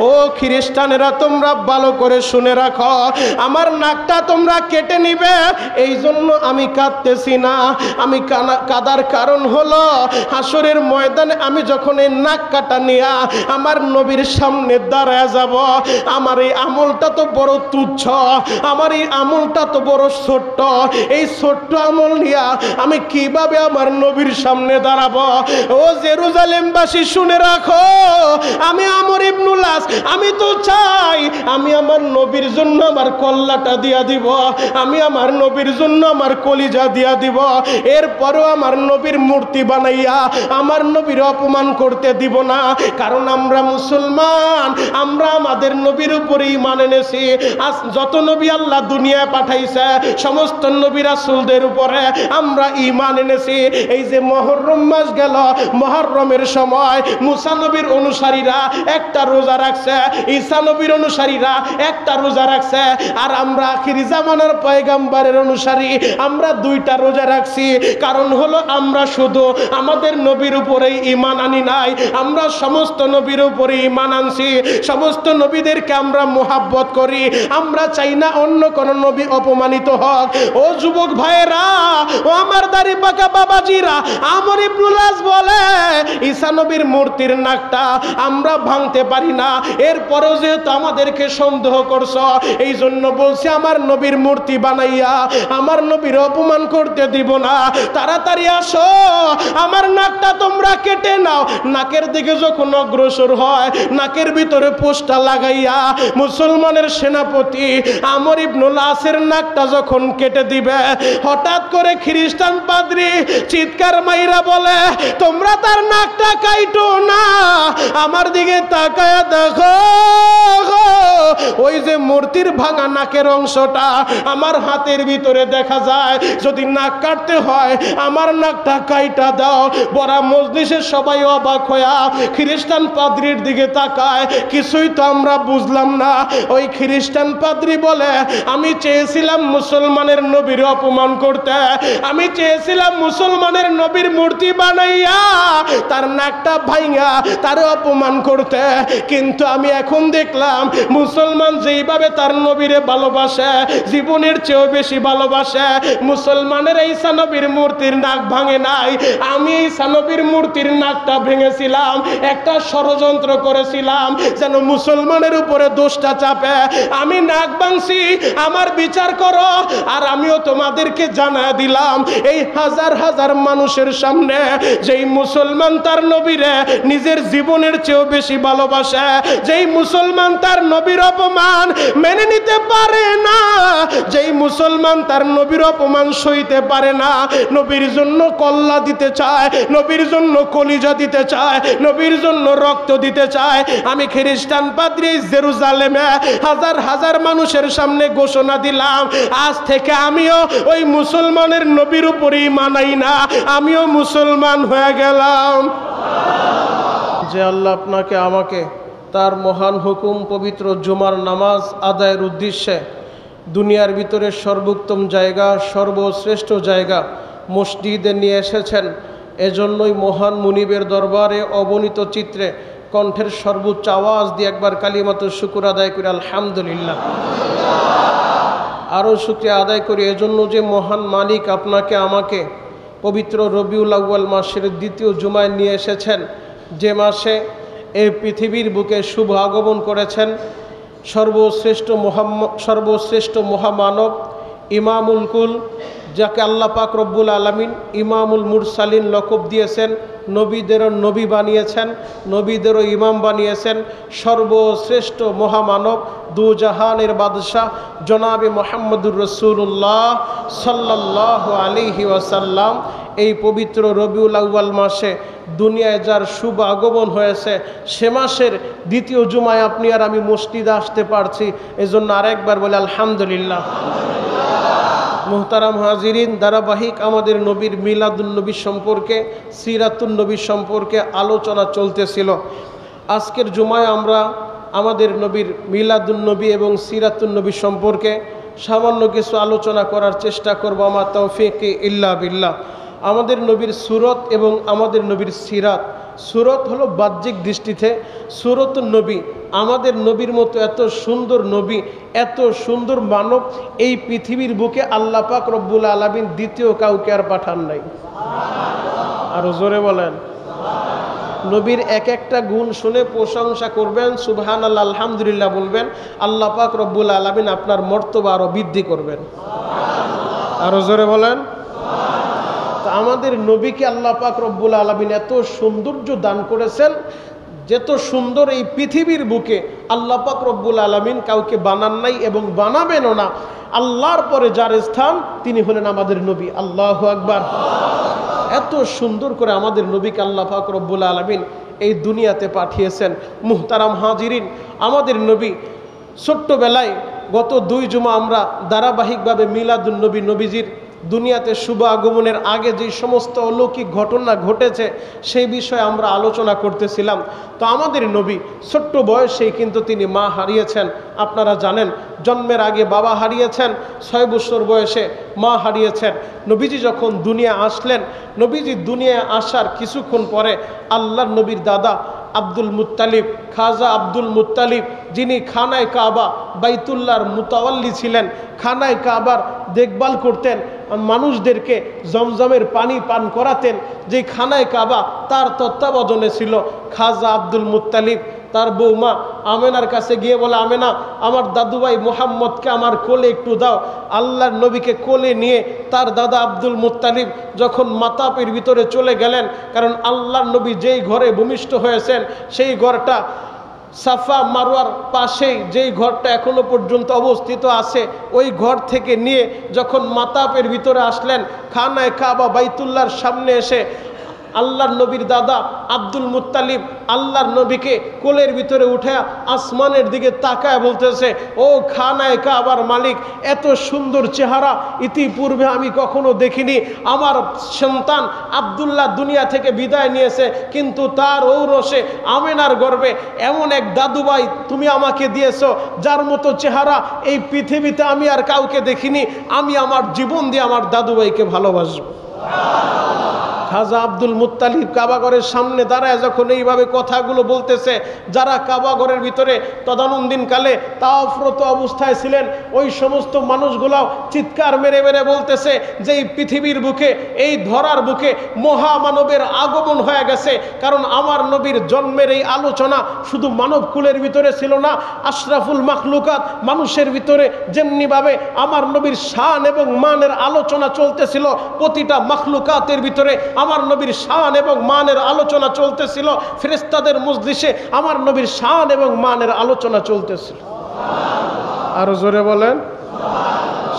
ও খ্রিস্টানেরা তোমরা ভালো করে শুনে রাখো, আমার নাকটা তোমরা কেটে নিবে, এই জন্য আমি কাঁদতেছি না। আমি কাঁদার কারণ হলো হাসরের ময়দানে আমি যখন এই নাক কাটা নিয়া আমার নবীর সামনে দাঁড়ায় যাব, আমার এই আমলটা তো বড় তুচ্ছ, আমার এই আমলটা তো বড় ছোট্ট, এই ছোট্ট আমল নিয়া আমি কিভাবে আমার নবীর সামনে দাঁড়াবো? ও জেরুজালেমবাসী শুনে রাখো, আমি আমর ইবনুল আস, আমি তো চাই আমি আমার নবীর জন্য আমার কল্লাটা দিয়া দিব, আমি আমার নবীর জন্য আমার কলিজা দিয়া দিব, এরপরও আমার নবীর মূর্তি বানাইয়া আমার নবীর অপমান করতে দিব না। কারণ আমরা মুসলমান, আমরা আমাদের নবীর উপরে ঈমান এনেছি। আজ যত নবী আল্লাহ দুনিয়ায় পাঠাইছে সমস্ত নবী রাসূলদের উপরে আমরা ঈমান এনেছি। এই যে মুহররম মাস গেল, মুহররমের সময় মুসা নবীর অনুসারীরা একটা রোজা রাখছে, ঈসা নবীর অনুসারীরা একটা রোজা রাখছে, আর আমরা আখির জামানার পয়গম্বরের অনুসারী আমরা দুইটা রোজা রাখছি। কারণ হলো আমরা শুধু আমাদের নবীর উপরেই ঈমান আনি নাই, আমরা সমস্ত নবীর উপরে ঈমান আনছি। সমস্ত নবীদেরকে আমরা মোহাব্বত করি, আমরা চাই না অন্য কোন নবী অপমানিত হোক। ও যুবক ভাইয়েরা, ও আমার দাড়ি পাকা বাবাজিরা, আমর ইবনুল আস বলে ঈসা নবীর মূর্তির নাকটা আমরা ভাঙতে পারি না, এরপরেও যেহেতু আমাদেরকে সন্দেহ করছো, এই জন্য বলছি আমার নবীর মূর্তি বানাইয়া আমার নবীর অপমান করতে দিব না। তাড়াতাড়ি আসো, আমার নাকটা তোমরা কেটে নাও। নাকের দিকে যখন অগ্রসর হয়, নাকের ভিতরে পোস্টটা লাগাইয়া মুসলমানের সেনাপতি আমর ইবনুল আসের নাকটা যখন কেটে দিবে, হঠাৎ করে খ্রিস্টান পাদ্রী চিৎকার মাইরা বলে, তোমরা তার নাকটা কাইটো না, আমার দিকে তাকায়া দেখো, ওই যে মূর্তির ভাঙা নাকের অংশটা আমার হাতের ভিতরে দেখা যায়, যদি নাক কাটতে হয় আমার নাকটা কাইটা দাও। বড় মজলিসের সবাই অবাক হইয়া খ্রিস্টান পাদ্রীর দিকে তাকায়, কিছুই তো আমরা বুঝলাম না। ওই খ্রিস্টান পাদ্রী বলে, আমি চেয়েছিলাম মুসলমানের নবীর অপমান করতে, আমি চেয়েছিলাম মুসলমানের নবীর মূর্তি বানাইয়া তার নাকটা ভাঙা তার অপমান করতে, কিন্তু আমি এখন দেখলাম মুসলমান যেইভাবে তার নবীরে ভালোবাসে, জীবনের চেয়েও বেশি ভালোবাসে, মুসলমানের ঈসা নবীর মূর্তির নাক ভাঙে নাই, আমি ঈসা নবীর মূর্তির নাকটা ভেঙেছিলাম, একটা ষড়যন্ত্র করেছিলাম যেন মুসলমানের উপরে দোষটা চাপে, আমি নাক ভাঙছি, আমার বিচার করো। আর আমিও তোমাদেরকে জানা দিলাম এই হাজার হাজার মানুষের সামনে, যেই মুসলমান তার নবীরে নিজের জীবনের চেয়েও বেশি ভালোবাসে, যেই মুসলমান তার নবীর অপমান মেনে নিতে পারে না, যেই মুসলমান তার নবীর অপমান সইতে পারে না, নবীর জন্য কল্লা দিতে চায়, নবীর জন্য কলিজা দিতে চায়, নবীর জন্য রক্ত দিতে চায়, আমি খ্রিস্টান পাদ্রী জেরুজালেমে হাজার হাজার মানুষের সামনে ঘোষণা দিলাম, আজ থেকে আমিও ওই মুসলমানের নবীর উপরে ঈমান আনি না, আমিও মুসলমান হয়ে গেলাম। যে আল্লাহ আপনাকে আমাকে তার মহান হুকুম পবিত্র জুমার নামাজ আদায়ের উদ্দেশ্যে দুনিয়ার ভিতরে সর্বোত্তম জায়গা, সর্বশ্রেষ্ঠ জায়গা মসজিদে নিয়ে এসেছেন, এজন্যই মহান মুনিবের দরবারে অবনীত চিত্রে কণ্ঠের সর্বোচ্চ আওয়াজ দিয়ে একবার কালিমাতুশ শুকর আদায় করি আলহামদুলিল্লাহ। আরও শুকরিয়া আদায় করি এজন্য যে মহান মালিক আপনাকে আমাকে পবিত্র রবিউল আউয়াল মাসের দ্বিতীয় জুমায় নিয়ে এসেছেন, যে মাসে এই পৃথিবীর বুকে শুভ আগমন করেছেন সর্বশ্রেষ্ঠ মহামানব ইমামুল কুল, যাকে আল্লাহ পাক রব্বুল আলামিন ইমামুল মুরসালিন লকব দিয়েছেন, নবীদেরও নবী বানিয়েছেন, নবীদেরও ইমাম বানিয়েছেন, সর্বশ্রেষ্ঠ মহামানব দু জাহানের বাদশাহ জনাবে মুহাম্মদুর রাসূলুল্লাহ সাল্লাল্লাহু আলাইহি ওয়াসাল্লাম এই পবিত্র রবিউল আউয়াল মাসে দুনিয়ায় যার শুভ আগমন হয়েছে, সে মাসের দ্বিতীয় জুমায় আপনি আর আমি মসজিদে আসতে পারছি, এজন্য আরেকবার বলে আলহামদুলিল্লাহ। মুহতারাম হাজিরিন, ধারাবাহিক আমাদের নবীর মিলাদুন নবী সম্পর্কে, সিরাতুন নবী সম্পর্কে আলোচনা চলতেছিল। আজকের জুমায় আমরা আমাদের নবীর মিলাদুন নবী এবং সিরাতুন নবী সম্পর্কে সামান্য কিছু আলোচনা করার চেষ্টা করব, আমার তৌফিক ইল্লা বিল্লাহ। আমাদের নবীর সুরত এবং আমাদের নবীর সিরাত সুরত হলো বাহ্যিক দৃষ্টিতে সুরত নবী, আমাদের নবীর মতো এত সুন্দর নবী, এত সুন্দর মানব এই পৃথিবীর বুকে আল্লাহ পাক রব্বুল আলামিন দ্বিতীয় কাউকে আর পাঠান নাই। আরো জোরে বলেন। নবীর এক একটা গুণ শুনে প্রশংসা করবেন, সুবহানাল্লাহ, আলহামদুলিল্লাহ বলবেন, আল্লাহ পাক রব্বুল আলামিন আপনার মর্তবা আরো বৃদ্ধি করবেন। আরো জোরে বলেন। তো আমাদের নবীকে আল্লাহ পাক রব্বুল আলামিন এত সৌন্দর্য দান করেছেন, যত সুন্দর এই পৃথিবীর বুকে আল্লাহ পাক রব্বুল আলামিন কাউকে বানান নাই এবং বানাবেনও না। আল্লাহর পরে যার স্থান তিনি হলেন আমাদের নবী। আল্লাহু আকবার। এত সুন্দর করে আমাদের নবীকে আল্লাহ পাক রব্বুল আলামিন এই দুনিয়াতে পাঠিয়েছেন। মুহতারাম হাজিরিন, আমাদের নবী ছোট্টবেলায় গত 2 জুমা আমরা ধারাবাহিকভাবে মিলাদুন নবী, নবীজির দুনিয়াতে শুভ আগমনের আগে যে সমস্ত অলৌকিক ঘটনা ঘটেছে সেই বিষয়ে আমরা আলোচনা করতেছিলাম। তো আমাদের নবী ছোট্ট বয়সেই কিন্তু তিনি মা হারিয়েছেন। আপনারা জানেন, জন্মের আগে বাবা হারিয়েছেন, 6 বছর বয়সে মা হারিয়েছেন। নবীজি যখন দুনিয়া আসলেন, নবীজি দুনিয়ায় আসার কিছুক্ষণ পরে আল্লাহর নবীর দাদা আব্দুল মুত্তালিব, খাজা আব্দুল মুত্তালিব, যিনি খানায় কাবা বাইতুল্লাহর মুতাওয়াল্লি ছিলেন, খানায় কাবার দেখভাল করতেন, মানুষদেরকে জমজমের পানি পান করাতেন, যে খানায় কাবা তার তত্ত্বাবধানে ছিল খাজা আব্দুল মুত্তালিব। তার বৌমা আমেনার কাছে গিয়ে বলে, আমেনা, আমার দাদুভাই মোহাম্মদকে আমার কোলে একটু দাও। আল্লাহর নবীকে কোলে নিয়ে তার দাদা আব্দুল মুত্তালিব যখন মাতাপের ভিতরে চলে গেলেন, কারণ আল্লাহর নবী যেই ঘরে ভূমিষ্ঠ হয়েছেন সেই ঘরটা সাফা মারওয়ার পাশেই, যেই ঘরটা এখনো পর্যন্ত অবস্থিত আছে, ওই ঘর থেকে নিয়ে যখন মাতাপের ভিতরে আসলেন, খানায় কাবা বাইতুল্লাহর সামনে এসে আল্লাহর নবীর দাদা আব্দুল মুত্তালিব আল্লাহর নবীকে কোলের ভিতরে উঠে আসমানের দিকে তাকায় বলতেছে, ও খানায় কাবার মালিক, এত সুন্দর চেহারা ইতিপূর্বে আমি কখনো দেখিনি। আমার সন্তান আব্দুল্লাহ দুনিয়া থেকে বিদায় নিয়েছে, কিন্তু তার ঔরসে আমেনার গর্ভে এমন এক দাদুভাই তুমি আমাকে দিয়েছো, যার মতো চেহারা এই পৃথিবীতে আমি আর কাউকে দেখিনি। আমি আমার জীবন দিয়ে আমার দাদুভাইকে ভালোবাসবো। খাজা আব্দুল মুত্তালিব কাবাঘরের সামনে দাঁড়ায় যখন এইভাবে কথাগুলো বলতেছে, যারা কাবাঘরের ভিতরে তদানীন্তনকালে তাওয়াফরত অবস্থায় ছিলেন, ওই সমস্ত মানুষগুলাও চিৎকার মেরে মেরে বলতেছে যে এই পৃথিবীর বুকে, এই ধরার বুকে মহামানবের আগমন হয়ে গেছে। কারণ আমার নবীর জন্মের এই আলোচনা শুধু মানব কুলের ভিতরে ছিল না, আশরাফুল মাখলুকাত মানুষের ভিতরে যেমনিভাবে আমার নবীর শান এবং মানের আলোচনা চলতেছিল, প্রতিটা মাখলুকাতের ভিতরে আমার নবীর শান এবং মানের আলোচনা চলতেছিল। ফেরেশতাদের মজলিসে আমার নবীর শান এবং মানের আলোচনা চলতেছিল। আরো জোরে বলেন।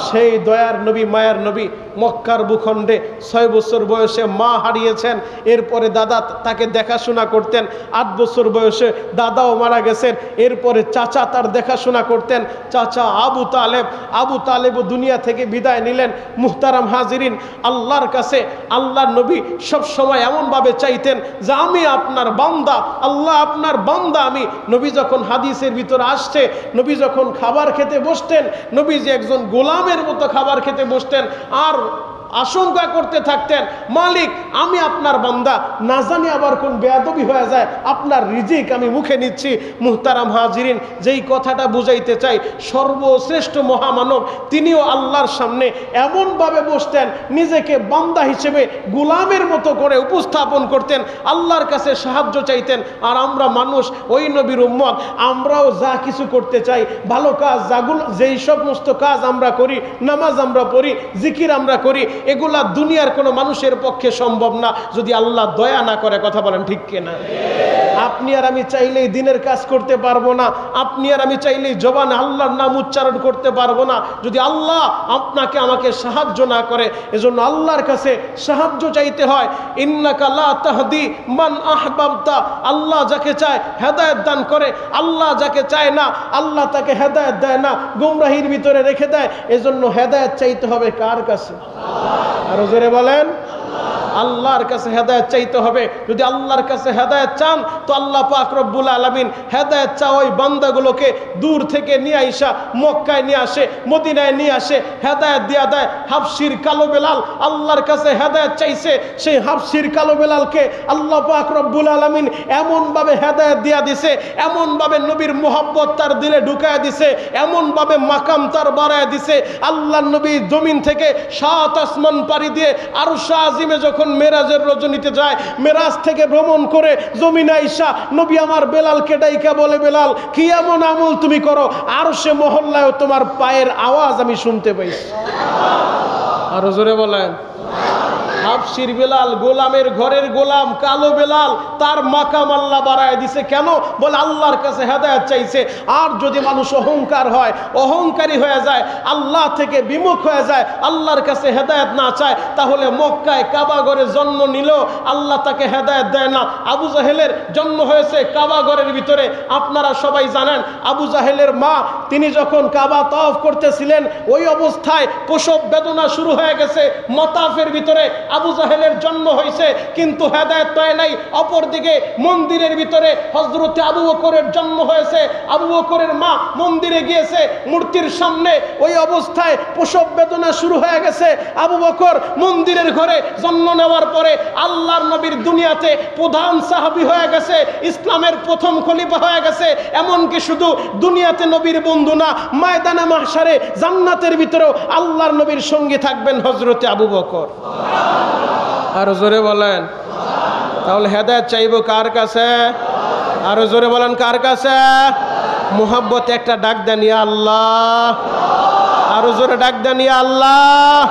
সেই দয়ার নবী, মায়ার নবী মক্কার ভূখণ্ডে 6 বছর বয়সে মা হারিয়েছেন। এরপরে দাদা তাকে দেখাশোনা করতেন। 8 বছর বয়সে দাদাও মারা গেছেন। এরপরে চাচা তার দেখাশোনা করতেন, চাচা আবু তালেবও দুনিয়া থেকে বিদায় নিলেন। মুহতারাম হাজিরিন, আল্লাহর কাছে আল্লাহর নবী সব সময় এমনভাবে চাইতেন যে আমি আপনার বান্দা, আল্লাহ আপনার বান্দা আমি। নবী যখন হাদিসের ভিতরে আসছে, নবী যখন খাবার খেতে বসতেন, নবী যে একজন গোলামের মতো খাবার খেতে বসতেন আর আশঙ্কা করতে থাকতেন, মালিক আমি আপনার বান্দা, না জানি আবার কোন বেয়াদবি হয়ে যায়, আপনার রিজিক আমি মুখে নিচ্ছি। মুহতারাম হাজিরিন, যেই কথাটা বুঝাইতে চাই, সর্বশ্রেষ্ঠ মহামানব তিনিও আল্লাহর সামনে এমনভাবে বসতেন, নিজেকে বান্দা হিসেবে গোলামের মতো করে উপস্থাপন করতেন, আল্লাহর কাছে সাহায্য চাইতেন। আর আমরা মানুষ, ওই নবীর উম্মত, আমরাও যা কিছু করতে চাই, ভালো কাজ যেই সমস্ত কাজ আমরা করি, নামাজ আমরা পড়ি, জিকির আমরা করি, এগুলা দুনিয়ার কোনো মানুষের পক্ষে সম্ভব না যদি আল্লাহ দয়া না করে। কথা বলেন ঠিক কিনা? আপনি আর আমি চাইলেই দিনের কাজ করতে পারবো না, আপনি আর আমি চাইলেই জবানে আল্লাহর নাম উচ্চারণ করতে পারবো না যদি আল্লাহ আপনাকে আমাকে সাহায্য না করে। এজন্য আল্লাহর কাছে সাহায্য চাইতে হয়। ইন্নাকা লা তাহদি মান আহবাবতা, আল্লাহ যাকে চায় হেদায়েত দান করে, আল্লাহ যাকে চায় না আল্লাহ তাকে হেদায়েত দেয় না, গোমরাহির ভিতরে রেখে দেয়। এজন্য হেদায়েত চাইতে হবে কার কাছে? আরো জোরে বলেন। আল্লাহর কাছে হেদায়েত চাইতে হবে। যদি আল্লাহর কাছে হেদায়েত চান তো আল্লাহ পাক রব্বুল আলামিন হেদায়েত চাওয়া ওই বান্দাগুলোকে দূর থেকে নিয়ে আইসা মক্কায় নিয়ে আসে, মদিনায় নিয়ে আসে, হেদায়েত দিয়া দেয়। হাবশির কালো বেলাল আল্লাহর কাছে হেদায়েত চাইছে, সেই হাবশির কালো বেলালকে আল্লাহ পাক রব্বুল আলামিন এমনভাবে হেদায়েত দিয়া দিছে, এমনভাবে নবীর মুহাব্বত তার দিলে ঢুকায় দিছে, এমনভাবে মাকাম তার বাড়ায় দিছে। আল্লাহর নবী জমিন থেকে 7 আসমান পাড়ি দিয়ে আরশ আজিমে যখন মেরাজের রজনীতে যায়, মেরাজ থেকে ভ্রমণ করে জমিনে আইসা নবী আমার বেলালকে ডাইকা বলে, বেলাল কি এমন আমল তুমি করো, আরশে মহল্লায় তোমার পায়ের আওয়াজ আমি শুনতে পাইছি। আরো জোরে বলেন। হাবশির বেলাল, গোলামের ঘরের গোলাম, কালো বেলাল, তার মাকাম আল্লাহ বাড়ায় দিছে। কেন? বলে আল্লাহর কাছে হেদায়েত চাইছে। আর যদি মানুষ অহংকার হয়, অহংকারী হয়ে যায়, আল্লাহ থেকে বিমুখ হয়ে যায়, আল্লাহর কাছে হেদায়েত না চায়, তাহলে মক্কায় কাবা ঘরে জন্ম নিলেও আল্লাহ তাকে হেদায়েত দেয় না। আবু জাহেলের জন্ম হয়েছে কাবা ঘরের ভিতরে। আপনারা সবাই জানেন আবু জাহেলের মা, তিনি যখন কাবা তাওয়াফ করতেছিলেন, ওই অবস্থায় প্রসব বেদনা শুরু হয়ে গেছে। মতাফের ভিতরে আবু জাহেলের জন্ম হয়েছে, কিন্তু হেদায়েত পায় নাই। অপরদিকে মন্দিরের ভিতরে হযরত আবু বকরের জন্ম হয়েছে। আবু বকরের মা মন্দিরে গিয়েছে, মূর্তির সামনে ওই অবস্থায় প্রসব বেদনা শুরু হয়ে গেছে। আবু বকর মন্দিরের ঘরে জন্ম নেওয়ার পরে আল্লাহর নবীর দুনিয়াতে প্রধান সাহাবী হয়ে গেছে, ইসলামের প্রথম খলিফা হয়ে গেছে। এমনকি শুধু দুনিয়াতে নবীর বন্ধু না, ময়দানে মাহশারে জান্নাতের ভিতরেও আল্লাহর নবীর সঙ্গী থাকবেন হযরত আবু বকর। আরো জোরে বলেন। তাহলে হেদায়েত চাইবো কার কাছে? আরো জোরে বলেন, কার কাছে? মুহাব্বতে একটা ডাক দেন, ইয়া আল্লাহ। আরো জোরে ডাক দেন, ইয়া আল্লাহ।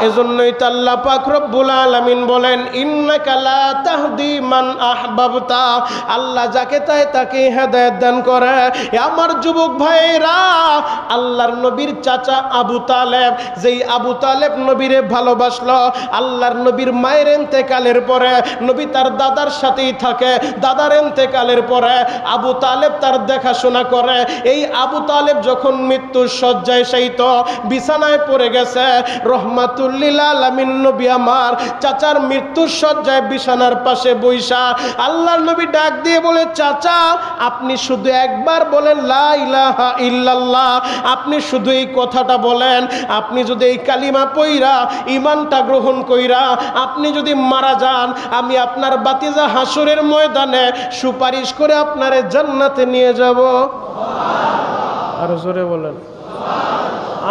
এজন্যই তো আল্লাহ পাক রব্বুল আলামিন বলেন, ইন্নাকা লা তাহদি মান আহবাবতা। আল্লাহ যাকে চায় তাকে হেদায়েত দান করে। আমার যুবক ভাইরা, আল্লাহর নবীর চাচা আবু তালেব, যেই আবু তালেব নবীরে ভালোবাসলো, আল্লাহর নবীর মায়ের ইন্তেকালের পরে নবী তার দাদার সাথেই থাকে। দাদার ইন্তেকালের পরে আবু তালেব তার দেখাশোনা করে। এই আবু তালেব যখন মৃত্যুর শয্যায় শায়িত, বিছানায় পড়ে গেছে, রহমাতুল আলামিন নবী আমার চাচার মৃত্যুর শয্যায় বিছানার পাশে বইসা আল্লাহর নবী ডাক দিয়ে বলে, চাচা আপনি শুধু একবার বলেন লা ইলাহা ইল্লাল্লাহ। আপনি শুধু এই কথাটা বলেন, আপনি যদি এই কালিমা পইরা ঈমানটা গ্রহণ কইরা আপনি যদি মারা যান, আমি আপনার বাতিজা হাসরের ময়দানে সুপারিশ করে আপনারে জান্নাতে নিয়ে যাব। আরো জোরে বলেন।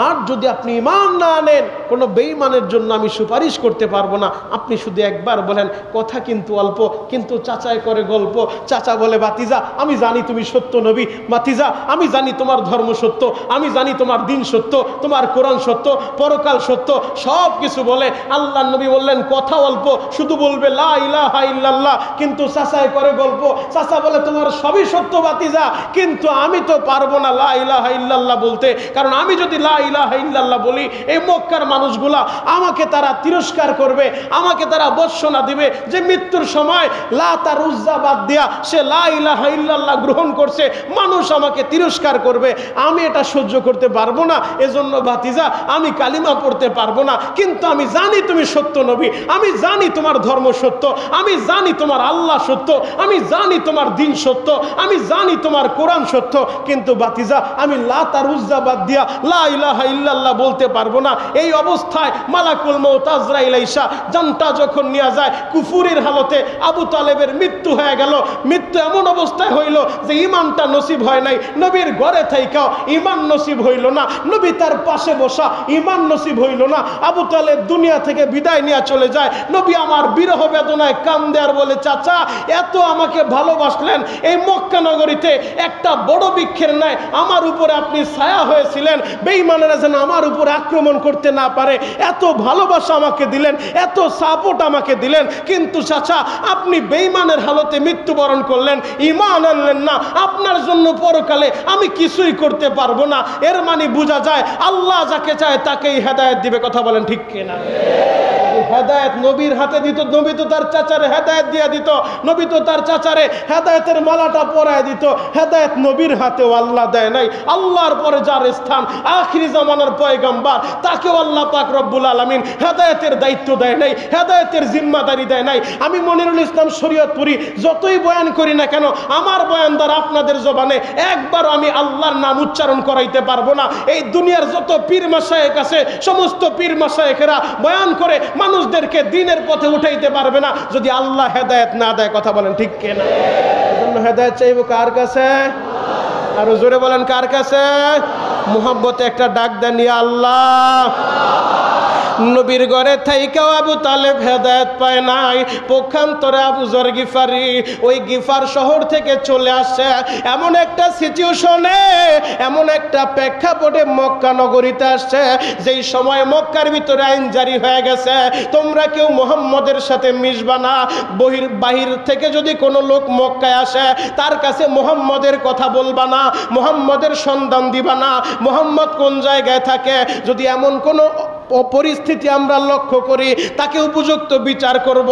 আর যদি আপনি ঈমান না আনেন, কোনো বেঈমানের জন্য আমি সুপারিশ করতে পারবো না। আপনি শুধু একবার বলেন। কথা কিন্তু অল্প, কিন্তু চাচায় করে গল্প। চাচা বলে, বাতিজা আমি জানি তুমি সত্য নবী, বাতিজা আমি জানি তোমার ধর্ম সত্য, আমি জানি তোমার দিন সত্য, তোমার কোরআন সত্য, পরকাল সত্য, সব কিছু বলে। আল্লাহর নবী বললেন, কথা অল্প, শুধু বলবে লা ইলাহা ইল্লাল্লাহ, কিন্তু চাচায় করে গল্প। চাচা বলে, তোমার সবই সত্য বাতিজা, কিন্তু আমি তো পারবো না লা ইলাহা ইল্লাল্লাহ বলতে, কারণ আমি যদি লা ইলাহা ইল্লাল্লাহ বলি, এই মক্কার মানুষগুলা আমাকে তারা তিরস্কার করবে, আমাকে তারা বর্ষনা দিবে যে মৃত্যুর সময় লাত আর উজ্জা বাদ দিয়া সে লা ইলাহা ইল্লাল্লাহ গ্রহণ করছে, মানুষ আমাকে তিরস্কার করবে। আমি এটা সহ্য করতে পারবো না। এজন্য ভাতিজা আমি কালিমা পড়তে পারবো না, কিন্তু আমি জানি তুমি সত্য নবী, আমি জানি তোমার ধর্ম সত্য, আমি জানি তোমার আল্লাহ সত্য, আমি জানি তোমার দিন সত্য, আমি জানি তোমার কোরআন সত্য, কিন্তু ভাতিজা আমি লাত আর উজ্জা বাদ দিয়া লা ইলাহা ইল্লাল্লাহ বলতে পারবো না। এই অবস্থায় মালাকুল মউত আজরাইল আইসা জানটা যখন নিয়ে যায়, কুফুরের হালতে আবু তালেবের মৃত্যু হয়ে গেল। মৃত্যু এমন অবস্থায় হইল যে ঈমানটা নসিব হয় নাই। নবীর ঘরে থাইকাও ঈমান নসিব হইল না, নবী তার পাশে বসা ঈমান নসিব হইল না। আবু তালেব দুনিয়া থেকে বিদায় নিয়ে চলে যায়। নবী আমার বিরহ বেদনায় কান্দে আর বলে, চাচা এত আমাকে ভালোবাসলেন, এই মক্কা নগরীতে একটা বড় বৃক্ষের ন্যায় আমার উপরে আপনি ছায়া হয়েছিলেন, বেঈমানেরা যেন আমার উপর আক্রমণ করতে না পারে, এত ভালোবাসা আমাকে দিলেন, এত সাপোর্ট আমাকে দিলেন, কিন্তু চাচা আপনি বেঈমানের হালতে মৃত্যুবরণ করলেন, ঈমান আনলেন না। আপনার জন্য পরকালে আমি কিছুই করতে পারবো না। এর মানে বোঝা যায় আল্লাহ যাকে চায় তাকেই হেদায়েত দিবে। কথা বলেন ঠিক কিনা? হেদায়েত নবীর হাতে দিত, নবী তো তার চাচারে হেদায়েত দিয়া দিত, নবী তো তার চাচারে হেদায়েতের মালাটা পরায় দিত। হেদায়েত নবীর হাতেও আল্লাহ দেয় নাই। আল্লাহর পরে যার স্থান, আখিরি জামানার পয়গম্বর, তাকেও আল্লাহ পাক রব্বুল আলামিন হেদায়েতের দায়িত্ব দেয় নাই, হেদায়েতের জিম্মাদারি দেয় নাই। আমি মনিরুল ইসলাম শরীয়তপুরী যতই বয়ান করি না কেন, আমার বয়ান দ্বারা আপনাদের জবানে একবার আমি আল্লাহর নাম উচ্চারণ করাইতে পারবো না। এই দুনিয়ার যত পীর মাশায়েখ আছে, সমস্ত পীর মাশায়েখেরা বয়ান করে মানুষদেরকে দ্বীনের পথে উঠাইতে পারবে না যদি আল্লাহ হেদায়েত না দেয়। কথা বলেন ঠিক কিনা? এজন্য হেদায়েত চাইবো কার কাছে? আরো জোরে বলেন কার কাছে? মুহাব্বতে একটা ডাক দেন, ইয়া আল্লাহ। নবীর ঘরে থাইকাও আবু তালেব হেদায়েত পায় নাই। পক্ষান্তরে আবু যর গিফারি ওই গিফার শহর থেকে চলে আসে এমন একটা সিচুয়েশনে, এমন একটা প্রেক্ষাপটে মক্কা নগরীতে আসছে যেই সময় মক্কার ভিতরে আইন জারি হয়ে গেছে, তোমরা কেউ মুহাম্মদের সাথে মিশবা না। বাহির থেকে যদি কোনো লোক মক্কায় আসে তার কাছে মুহাম্মদের কথা বলবা না, মুহাম্মদের সন্ধান দিবা না, মুহাম্মদ কোন জায়গায় থাকে। যদি এমন কোনো পরিস্থিতি আমরা লক্ষ্য করি তাকে উপযুক্ত বিচার করব।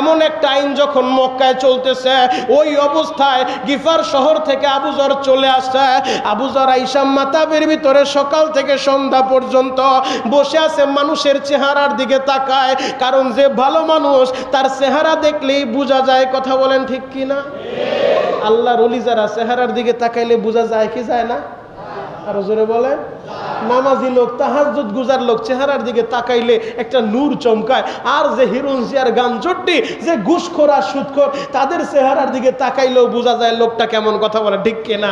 এমন একটা আইন যখন মক্কায় চলতেছে, ওই অবস্থায় গিফার শহর থেকে আবু যর চলে আসছে। আবু যর আইসা মাতাবের ভিতরে সকাল থেকে সন্ধ্যা পর্যন্ত বসে আছে, মানুষের চেহারার দিকে তাকায়। কারণ যে ভালো মানুষ তার চেহারা দেখলেই বোঝা যায়। কথা বলেন ঠিক কি না? আল্লাহর ওলি যারা চেহারার দিকে তাকাইলে বোঝা যায় কি যায় না? আরো জোরে বলেন। নামাজি লোক, তাহাজ্জুদ গুজার লোক চেহারার দিকে তাকাইলে একটা নূর চমকায়। আর যে হিরুনজিয়ার গামচট্টি, যে ঘুষখোর আর সুদখোর, তাদের চেহারার দিকে তাকাইলেও বোঝা যায় লোকটা কেমন। কথা বলে ঠিক কিনা?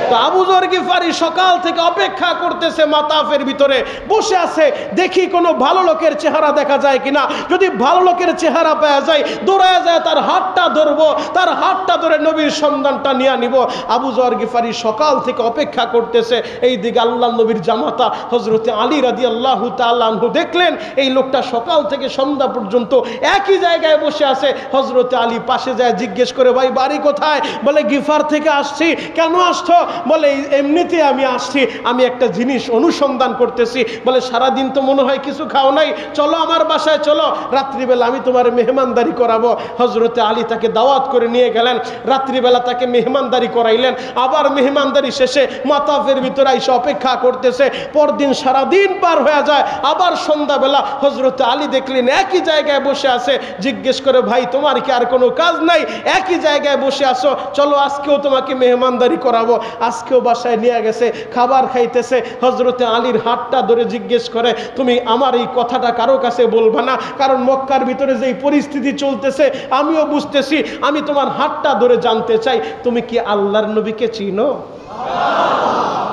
তো আবু যর গিফারি সকাল থেকে অপেক্ষা করতেছে, মাতাফের ভিতরে বসে আছে, দেখি কোনো ভালো লোকের চেহারা দেখা যায় কিনা। যদি ভালো লোকের চেহারা পাওয়া যায়, দৌড়ায় যায় তার হাতটা ধরবো, তার হাতটা ধরে নবীর সন্ধানটা নিয়ে নিব। আবু যর গিফারি সকাল থেকে অপেক্ষা করতেছে। এই দিকে আল্লাহ নবীর জামাতা হযরতে আলী রাদিয়াল্লাহু তাআলা আনহু দেখলেন এই লোকটা সকাল থেকে সন্ধ্যা পর্যন্ত একই জায়গায় বসে আছে। হযরতে আলী পাশে যায় জিজ্ঞেস করে, ভাই বাড়ি কোথায়? বলে গিফার থেকে আসছি। কেন আসছো? বলে এমনিতে আমি আসছি, আমি একটা জিনিস অনুসন্ধান করতেছি। বলে সারাদিন তো মনে হয় কিছু খাও নাই, চলো আমার বাসায় চলো, রাত্রিবেলা আমি তোমার মেহমানদারি করাবো। হযরতে আলী তাকে দাওয়াত করে নিয়ে গেলেন, রাত্রিবেলা তাকে মেহমানদারি করাইলেন। আবার মেহমানদারি শেষে মাতাফের ভিতরে এসে অপেক্ষা করতেছে। পরদিন সারাদিন পার হয়ে যায়, আবার সন্ধ্যাবেলা হযরতে আলী দেখলেন একই জায়গায় বসে আছে। জিজ্ঞেস করে, ভাই তোমার কি আর কোনো কাজ নাই? একই জায়গায় বসে আছো, চলো আজকেও তোমাকে মেহমানদারি করাবো। আজকেও বাসায় নিয়ে গেছে, খাবার খাইতেছে। হযরতে আলীর হাতটা ধরে জিজ্ঞেস করে, তুমি আমার এই কথাটা কারো কাছে বলবা না, কারণ মক্কার ভিতরে যেই পরিস্থিতি চলতেছে আমিও বুঝতেছি। আমি তোমার হাতটা ধরে জানতে চাই, তুমি কি আল্লাহর নবীকে চিনো?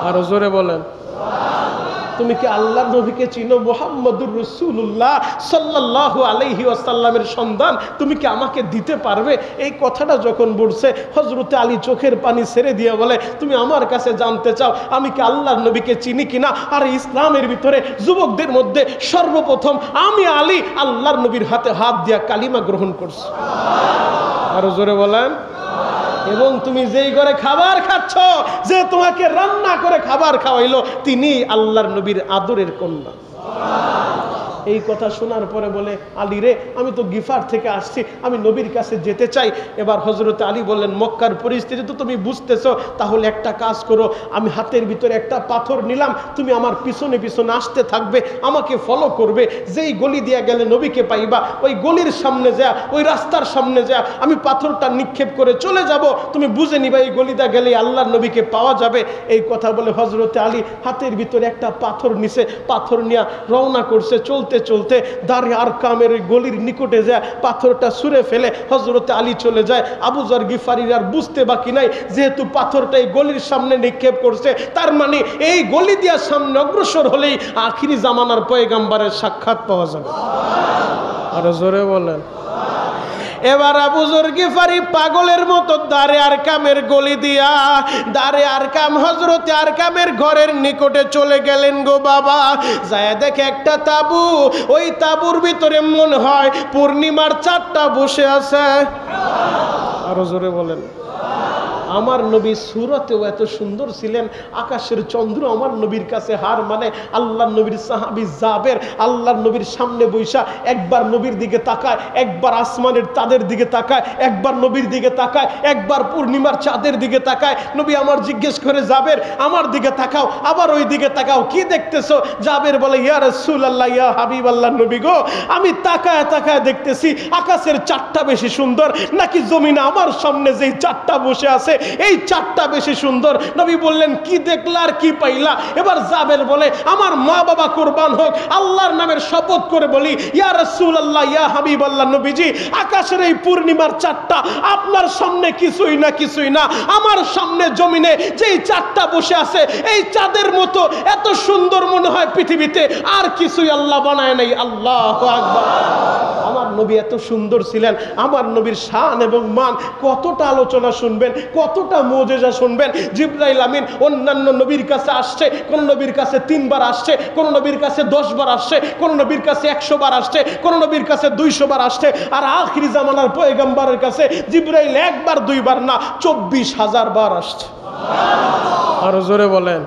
আরো জোরে বলেন, তুমি কি আল্লাহর নবীকে চিনো? মুহাম্মদুর রাসূলুল্লাহ সাল্লাল্লাহু আলাইহি ওয়াসাল্লামের সন্ধান তুমি কি আমাকে দিতে পারবে? এই কথাটা যখন বলছে, হযরতে আলী চোখের পানি ছেড়ে দিয়ে বলে, তুমি আমার কাছে জানতে চাও আমি কি আল্লাহর নবীকে চিনি কিনা? আর ইসলামের ভিতরে যুবকদের মধ্যে সর্বপ্রথম আমি আলী আল্লাহর নবীর হাতে হাত দিয়া কালিমা গ্রহণ করছি। আরো জোরে বলেন। এবং তুমি যেই ঘরে খাবার খাচ্ছ, যে তোমাকে রান্না করে খাবার খাওয়াইলো, তিনি আল্লাহর নবীর আদরের কন্যা। এই কথা শোনার পরে বলে, আলী রে, আমি তো গিফার থেকে আসছি, আমি নবীর কাছে যেতে চাই। এবার হযরতে আলী বললেন, মক্কার পরিস্থিতি তো তুমি বুঝতেছো, তাহলে একটা কাজ করো, আমি হাতের ভিতরে একটা পাথর নিলাম, তুমি আমার পিছনে পিছনে আসতে থাকবে, আমাকে ফলো করবে। যেই গলি দিয়ে গেলে নবীকে পাইবা, ওই গলির সামনে যা, ওই রাস্তার সামনে যা, আমি পাথরটা নিক্ষেপ করে চলে যাব, তুমি বুঝে নিবা এই গলিটা গেলে আল্লাহর নবীকে পাওয়া যাবে। এই কথা বলে হযরতে আলী হাতের ভিতরে একটা পাথর নিছে, পাথর নিয়ে রওনা করছে। চলতে চলতে দারে আরকামের গলির নিকটে যায়, পাথরটা ছুঁড়ে ফেলে হযরতে আলী চলে যায়। আবু যর গিফারির আর বুঝতে বাকি নাই, যেহেতু পাথরটা এই গলির সামনে নিক্ষেপ করছে, তার মানে এই গলি দিয়া সামনে অগ্রসর হলেই আখিরি জামানার পয়গম্বরের সাক্ষাৎ পাওয়া যাবে। আর জোরে বলেন। এবার আবু যর গিফারি পাগলের মতো দারে আরকামের গলি দিয়া, দারে আরকাম হযরতে আরকামের ঘরের নিকটে চলে গেলেন গো বাবা। যায় দেখে একটা তাবু, ওই তাবুর ভিতরে মনে হয় পূর্ণিমার চাঁদটা বসে আছে। আরো জোরে বলেন। আমার নবী সূরতেও এত সুন্দর ছিলেন, আকাশের চন্দ্র আমার নবীর কাছে হার মানে। আল্লাহর নবীর সাহাবী জাবের আল্লাহর নবীর সামনে বৈশা একবার নবীর দিকে তাকায়, একবার আসমানের চাঁদের দিকে তাকায়, একবার নবীর দিকে তাকায়, একবার পূর্ণিমার চাঁদের দিকে তাকায়। নবী আমার জিজ্ঞেস করে, জাবের আমার দিকে তাকাও, আবার ওই দিকে তাকাও, কি দেখতেছো? জাবের বলে, ইয়া রাসূলুল্লাহ, ইয়া হাবিবাল্লাহ নবী গো, আমি তাকায় তাকায় দেখতেছি আকাশের চাঁদটা বেশি সুন্দর নাকি জমিনে আমার সামনে যেই চাঁদটা বসে আছে এই চাঁদটা বেশি সুন্দর? নবী বললেন, কি দেখলা আর কি পাইলা? এবার জাবের বলে, আমার মা বাবা কুরবান হোক, আল্লাহর নামের শপথ করে বলি, ইয়া রাসূলুল্লাহ, ইয়া হাবিবাল্লাহ নবীজি, আকাশের এই পূর্ণিমার চাঁদটা আপনার সামনে কিছুই না, কিছুই না। আমার সামনে জমিনে যেই চাঁদটা বসে আছে এই চাঁদের মতো এত সুন্দর মনে হয় পৃথিবীতে আর কিছুই আল্লাহ বানায় নাই। আল্লাহু আকবার। আমার নবী এত সুন্দর ছিলেন। আমার নবীর শান এবং মান কতটা আলোচনা শুনবেন, কতটা মুজিজা শুনবেন। জিবরাইল আমিন অন্যান্য নবীর কাছে আসছে, কোন নবীর কাছে 3 বার আসছে, কোন নবীর কাছে 10 বার আসছে, কোন নবীর কাছে 100 বার আসছে, কোন নবীর কাছে 200 বার আসছে। আর আখিরি জামানার পয়গম্বরের কাছে জিবরাইল 1 বার 2 বার না 24,000 বার আসছে। আরো জোরে বলেন।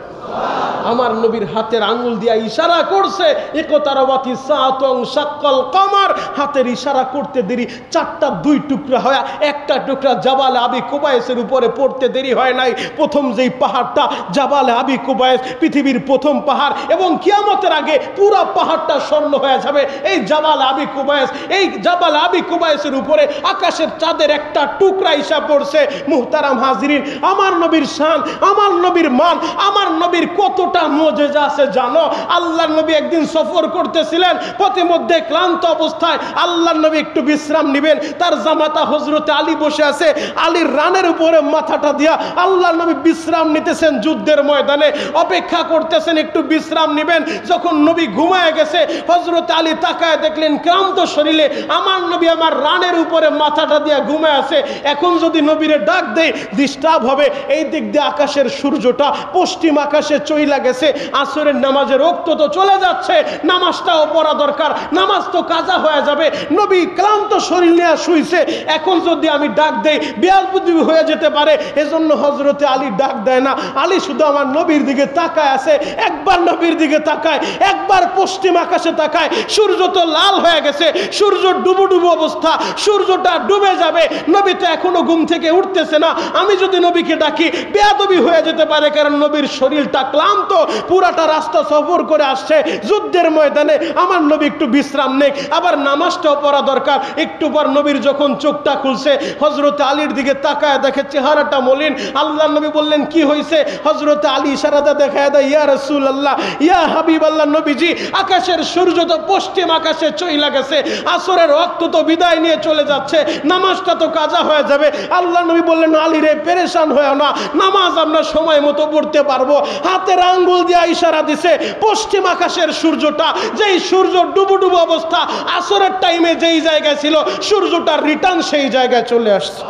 আমার নবীর হাতের আঙ্গুল দিয়া ইশারা করছে, ইকতারাবাতি সাআতুন শাক্কাল কমার। হাতের ইশারা করতে দেরি 4টা 2 টুকরা হয়, একটা টুকরা জাবাল আবি কুবাইসের উপরে পড়তে দেরি হয় নাই। প্রথম যেই পাহাড়টা জাবাল আবি কুবাইস পৃথিবীর প্রথম পাহাড়, এবং কিয়ামতের আগে পুরো পাহাড়টা স্বর্ণ হয়ে যাবে। এই জাবাল আবি কুবাইস, এই জাবাল আবি কুবাইসের উপরে আকাশের চাঁদের একটা টুকরা ইশা পড়ছে। মুহতারাম হাজিরিন, আমার নবীর শান, আমার নবীর মান, আমার নবীর কতটা মুজিজা আছে জানো? আল্লাহর নবী একদিন সফর করতেছিলেন, পথিমধ্যে ক্লান্ত অবস্থায় আল্লাহর নবী একটু বিশ্রাম নেবেন। তার জামাতা হযরতে আলী বসে আছে, আলীর রানের উপরে মাথাটা দিয়া আল্লাহর নবী বিশ্রাম নিতেছেন, যুদ্ধের ময়দানে অপেক্ষা করতেছেন একটু বিশ্রাম নেবেন। যখন নবী ঘুমায় গেছে, হযরতে আলী তাকায় দেখলেন ক্লান্ত শরীরে আমার নবী আমার রানের উপরে মাথাটা দিয়া ঘুমায় আছে। এখন যদি নবীরে ডাক দেয় ডিস্টার্ব হবে। এই দিক দিয়ে আকাশের সূর্যটা পশ্চিম আকাশে চইলা গেছে, আসরের নামাজের ওয়াক্ত তো চলে যাচ্ছে, নামাজটাও পড়া দরকার, নামাজ তো কাজা হয়ে যাবে। নবী ক্লান্ত শরীর নিয়ে শুইছে, এখন যদি আমি ডাক দেই বেয়াদবি হয়ে যেতে পারে। এজন্য হযরতে আলী ডাক দেয় না, আলী শুধু আমার নবীর দিকে তাকায় আছে। একবার নবীর দিকে তাকায়, একবার পশ্চিম আকাশে তাকায়, সূর্য তো লাল হয়ে গেছে, সূর্য ডুবু ডুবু অবস্থা, সূর্যটা ডুবে যাবে। নবী তো এখনো ঘুম থেকে উঠতেছে না, আমি যদি নবীকে ডাকি বেয়াদবি হয়ে যেতে পারে, কারণ নবীর শরীরটা ক্লান্ত, পুরাটা রাস্তা সফর করে আসছে যুদ্ধের ময়দানে। আমার নবী একটু বিশ্রাম নেই, আবার নামাজটাও পড়া দরকার। একটু পর নবীর যখন চোখটা খুলছে, হযরতে আলীর দিকে তাকায় দেখে চেহারাটা মলিন। আল্লাহর নবী বললেন, কি হয়েছে? হযরতে আলী ইশারাতে দেখায় দেয়, ইয়া রাসূলুল্লাহ, ইয়া হাবিবাল্লাহ নবীজি, আকাশের সূর্য তো পশ্চিম আকাশে চইলা গেছে, আসরের ওয়াক্ত তো বিদায় নিয়ে চলে যাচ্ছে, নামাজটা তো কাজা হয়ে যাবে। আল্লাহর নবী বললেন, আলী রে পেরেশান হয়ো না, নামাজ আমরা সময় মতো পড়তে পারবো। হাতের আঙ্গুল দিয়ে ইশারা দিছে পশ্চিম আকাশের সূর্যটা, যেই সূর্য ডুবু ডুবু অবস্থা আসরের টাইমে যেই জায়গায় ছিল, সূর্যটার রিটার্ন সেই জায়গায় চলে আসছে।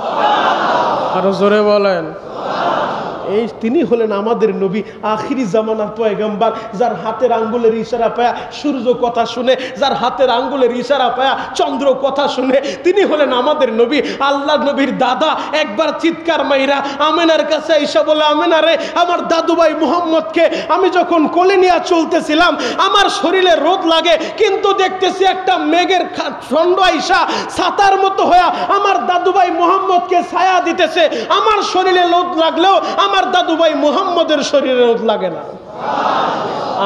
আরো জোরে বলেন। এই তিনি হলেন আমাদের নবী, আখিরি জামানার পয়গম্বর, যার হাতের আঙ্গুলের ইশারা পায়া সূর্য কথা শুনে, যার হাতের আঙ্গুলের ইশারা পায়া চন্দ্র কথা শুনে, তিনি হলেন আমাদের নবী। আল্লাহর নবীর দাদা একবার চিৎকার মাইরা আমেনার কাছে এসে বলে, আমেনা রে, আমার দাদুভাই মুহাম্মদকে আমি যখন কোলে নিয়ে চলতেছিলাম আমার শরীরে রোদ লাগে, কিন্তু দেখতেছি একটা মেঘের খণ্ড আইসা ছাতার মতো হয়ে আমার দাদুভাই মুহাম্মদকে ছায়া দিতেছে। আমার শরীরে রোদ লাগলেও আমার দাদু ভাই মুহাম্মদের শরীরে রোদ লাগে না।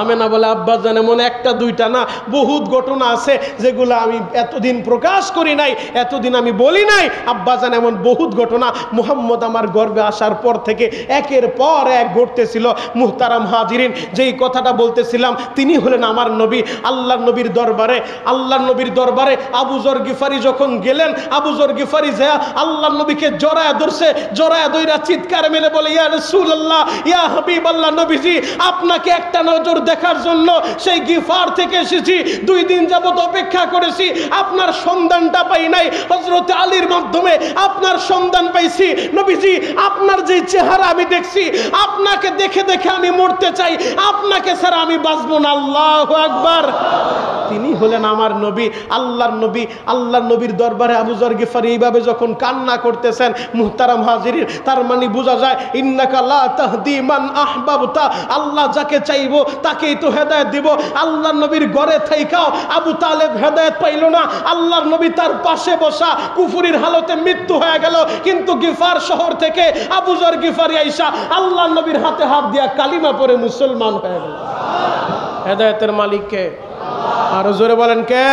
আমেনা বলে, আব্বা জান এমন একটা দুইটা না, বহুত ঘটনা আছে যেগুলো আমি এতদিন প্রকাশ করি নাই, এতদিন আমি বলি নাই। আব্বা জান এমন বহুত ঘটনা মুহাম্মদ আমার গর্ভে আসার পর থেকে একের পর এক ঘটতেছিল। মুহতারাম হাজিরিন, যেই কথাটা বলতেছিলাম, তিনি হলেন আমার নবী। আল্লাহর নবীর দরবারে, আল্লাহর নবীর দরবারে আবু যর গিফারি যখন গেলেন, আবু যর গিফারি যা আল্লাহর নবীকে জড়ায়া ধরছে, জড়ায়া ধইরা চিৎকার মেলে বলে, ইয়া রাসূলুল্লাহ, ইয়া হাবিবাল্লাহ নবীজি, আপনাকে একটা নজর দেখার জন্য সেই গিফার থেকে এসেছি, 2 দিন যাবত অপেক্ষা করেছি, আপনার সন্ধানটা পাই নাই, হযরত আলীর মাধ্যমে আপনার সন্ধান পাইছি। নবীজি আপনার যে চেহারা আমি দেখছি, আপনাকে দেখে দেখে আমি মরতে চাই, আপনাকে ছাড়া আমি বাঁচব না। আল্লাহু আকবার। তিনি হলেন আমার নবী, আল্লাহর নবী। আল্লাহর নবীর দরবারে আবু যর গিফারি এইভাবে যখন কান্না করতেছেন, মুহতারাম হাজিরিন, তার মানে বোঝা যায় ইন্নাকা লা তাহদি মান আহবাবতা, আল্লাহ যাকে চাইবো তাকেই তো হেদায়েত দিব। আল্লাহর নবীর ঘরে থাইকাও আবু তালেব হেদায়েত পাইল না, আল্লাহর নবী তার পাশে বসা, কুফরির হালতে মৃত্যু হয়ে গেল, কিন্তু গিফার শহর থেকে আবু যর গিফারি আইসা আল্লাহর নবীর হাতে হাত দিয়া কালিমা পড়ে মুসলমান হয়ে গেল। হেদায়েতের মালিক কে? আরো জোরে বলেন কে?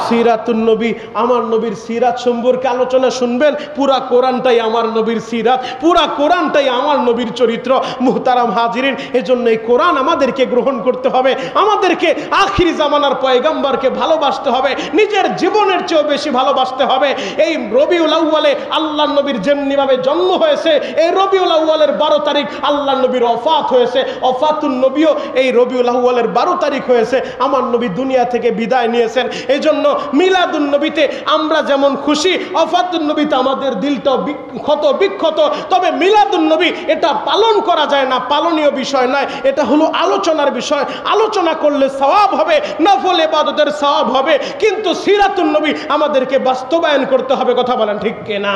সিরাতুন নবী, আমার নবীর সিরাত সম্পর্কে আলোচনা শুনবেন। পুরা কোরআনটাই আমার নবীর সিরাত, পুরা কোরআনটাই আমার নবীর চরিত্র। মুহতারাম হাজিরিন, এজন্য এই কোরআন আমাদেরকে গ্রহণ করতে হবে, আমাদেরকে আখিরি জামানার পয়গম্বরকে ভালোবাসতে হবে, নিজের জীবনের চেয়েও বেশি ভালোবাসতে হবে। এই রবিউল আউয়ালে আল্লাহর নবীর যেমনিভাবে জন্ম হয়েছে, এই রবিউল আউয়ালের 12 তারিখ আল্লাহর নবীর ওফাত হয়েছে, ওফাতুন নবীও এই রবিউল আউয়ালের 12 তারিখ হয়েছে। আমার নবী দুনিয়া থেকে বিদায় নিয়েছেন। এই জন্য মিলাদুন নবীতে আমরা যেমন খুশি, ওফাতুন নবীতে আমাদের দিলটাও ক্ষত বিক্ষত। তবে মিলাদুন নবী এটা পালন করা যায় না, পালনীয় বিষয় নয়, এটা হলো আলোচনার বিষয়। আলোচনা করলে সওয়াব হবে, নফল ইবাদতের সওয়াব হবে, কিন্তু সিরাতুন নবী আমাদেরকে বাস্তবায়ন করতে হবে। কথা বলেন ঠিক কিনা?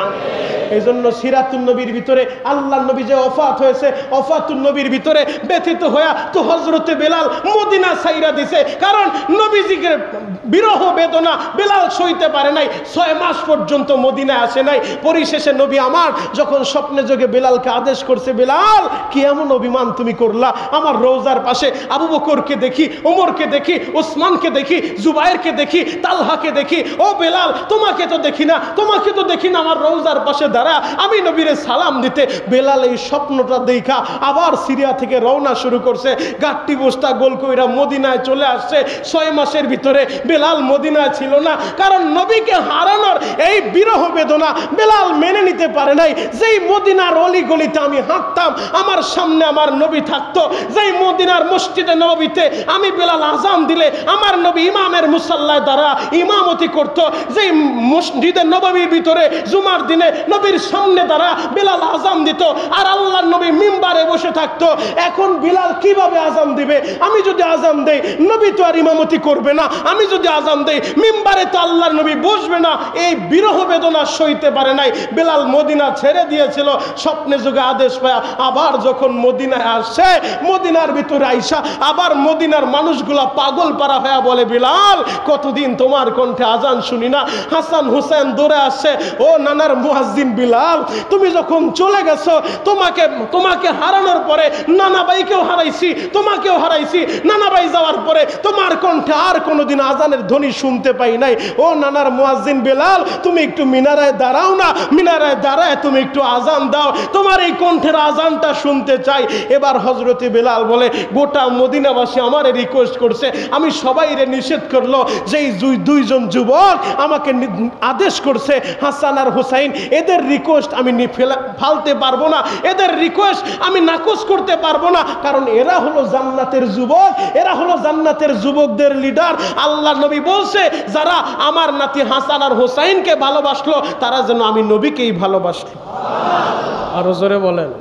এই জন্য সিরাতুন নবীর ভিতরে আল্লাহর নবী যে ওফাত হয়েছে, ওফাতুন নবীর ভিতরে ব্যথিত হয়ে তো হযরতে বেলাল মদিনা ছাইরা দিছে, কারণ নবীজিকে বিরহ বেদনা বেলাল সইতে পারে নাই, 6 মাস পর্যন্ত মদিনায় আসে নাই। পরিশেষে নবী আমার যখন স্বপ্নে যোগে বেলালকে আদেশ করছে, বেলাল কি এমন অভিমান তুমি করলা? আমার রওজার পাশে আবু বকরকে দেখি, ওমরকে দেখি, ওসমানকে দেখি, জুবাইরকে দেখি, তালহাকে দেখি, ও বেলাল তোমাকে তো দেখি না, তোমাকে তো দেখি না আমার রওজার পাশে দাঁড়া, আমি নবীরে সালাম দিতে। বেলাল এই স্বপ্নটা দেখা আবার সিরিয়া থেকে রওনা শুরু করছে, গাট্টি বস্তা গোল কইরা মদিনায় চলে আসছে। 6 মাসের ভিতরে বেলাল মদিনায় ছিল না, কারণ নবীকে হারানোর এই বিরহ বেদনা বেলাল মেনে নিতে পারে নাই। যেই মদিনার অলি গলিতে আমি হাঁটতাম, আমার সামনে আমার নবী থাকতো, যেই মদিনার মসজিদে নববীতে আমি বেলাল আজান দিলে আমার নবী ইমামের মুসাল্লায় দ্বারা ইমামতি করত, যেই মসজিদে নববীর ভিতরে জুমার দিনে নবীর সামনে দ্বারা বেলাল আজান দিত, আর আল্লাহর নবী মিম্বারে বসে থাকতো। এখন বিলাল কিভাবে আজান দিবে? আমি যদি আজান দেই নবী তো আর ইমামতি করবে না, আমি যদি আজান দেই মিম্বারে তো আল্লাহর নবী বসবে না। এই বিরহ বেদনা সইতে পারে নাই, বেলাল মদিনা ছেড়ে দিয়েছিল। স্বপ্নে যুগে আদেশ পায় আবার যখন মদিনায় আসে, মদিনার ভিতরে আইসা আবার মদিনার মানুষগুলা পাগল পারা হয়ে বলে, বিলাল কতদিন তোমার কণ্ঠে আজান শুনি না। হাসান হুসেন দৌড়ে আসছে, ও নানার মুয়াজ্জিন বিলাল, তুমি যখন চলে গেছো, তোমাকে হারানোর পরে নানা ভাইকেও হারাইছি, তোমাকেও হারাইছি। নানা ভাই যাওয়ার পরে তোমার কণ্ঠে আর কোনোদিন আজানের ধ্বনি শুনতে পাই নাই। ও নানার মুয়াজ্জিন বেলাল, তুমি একটু মিনারায় দাঁড়াও না, মিনারায় দাঁড়ায় তুমি একটু আজান দাও, তোমার এই কণ্ঠের আজানটা শুনতে চাই। এবার হযরতে বেলাল বলে, গোটা মদিনাবাসী আমারে রিকোয়েস্ট করছে, আমি সবাইরে নিষেধ করলো, যেই 2জন যুবক আমাকে আদেশ করছে হাসান আর হুসাইন, এদের রিকোয়েস্ট আমি ফালতে পারবো না, এদের রিকোয়েস্ট আমি নাকচ করতে পারবো না, কারণ এরা হলো জান্নাতের যুবক, এরা হলো জান্নাতের যুবকদের লিডার। আল্লাহ নবী বলছে, যারা আমার নাতি হাসান আর হুসাইনকে ভালোবাসলো, তারা যেন আমি নবীকেই ভালোবাসলো। আরো জোরে বলেন।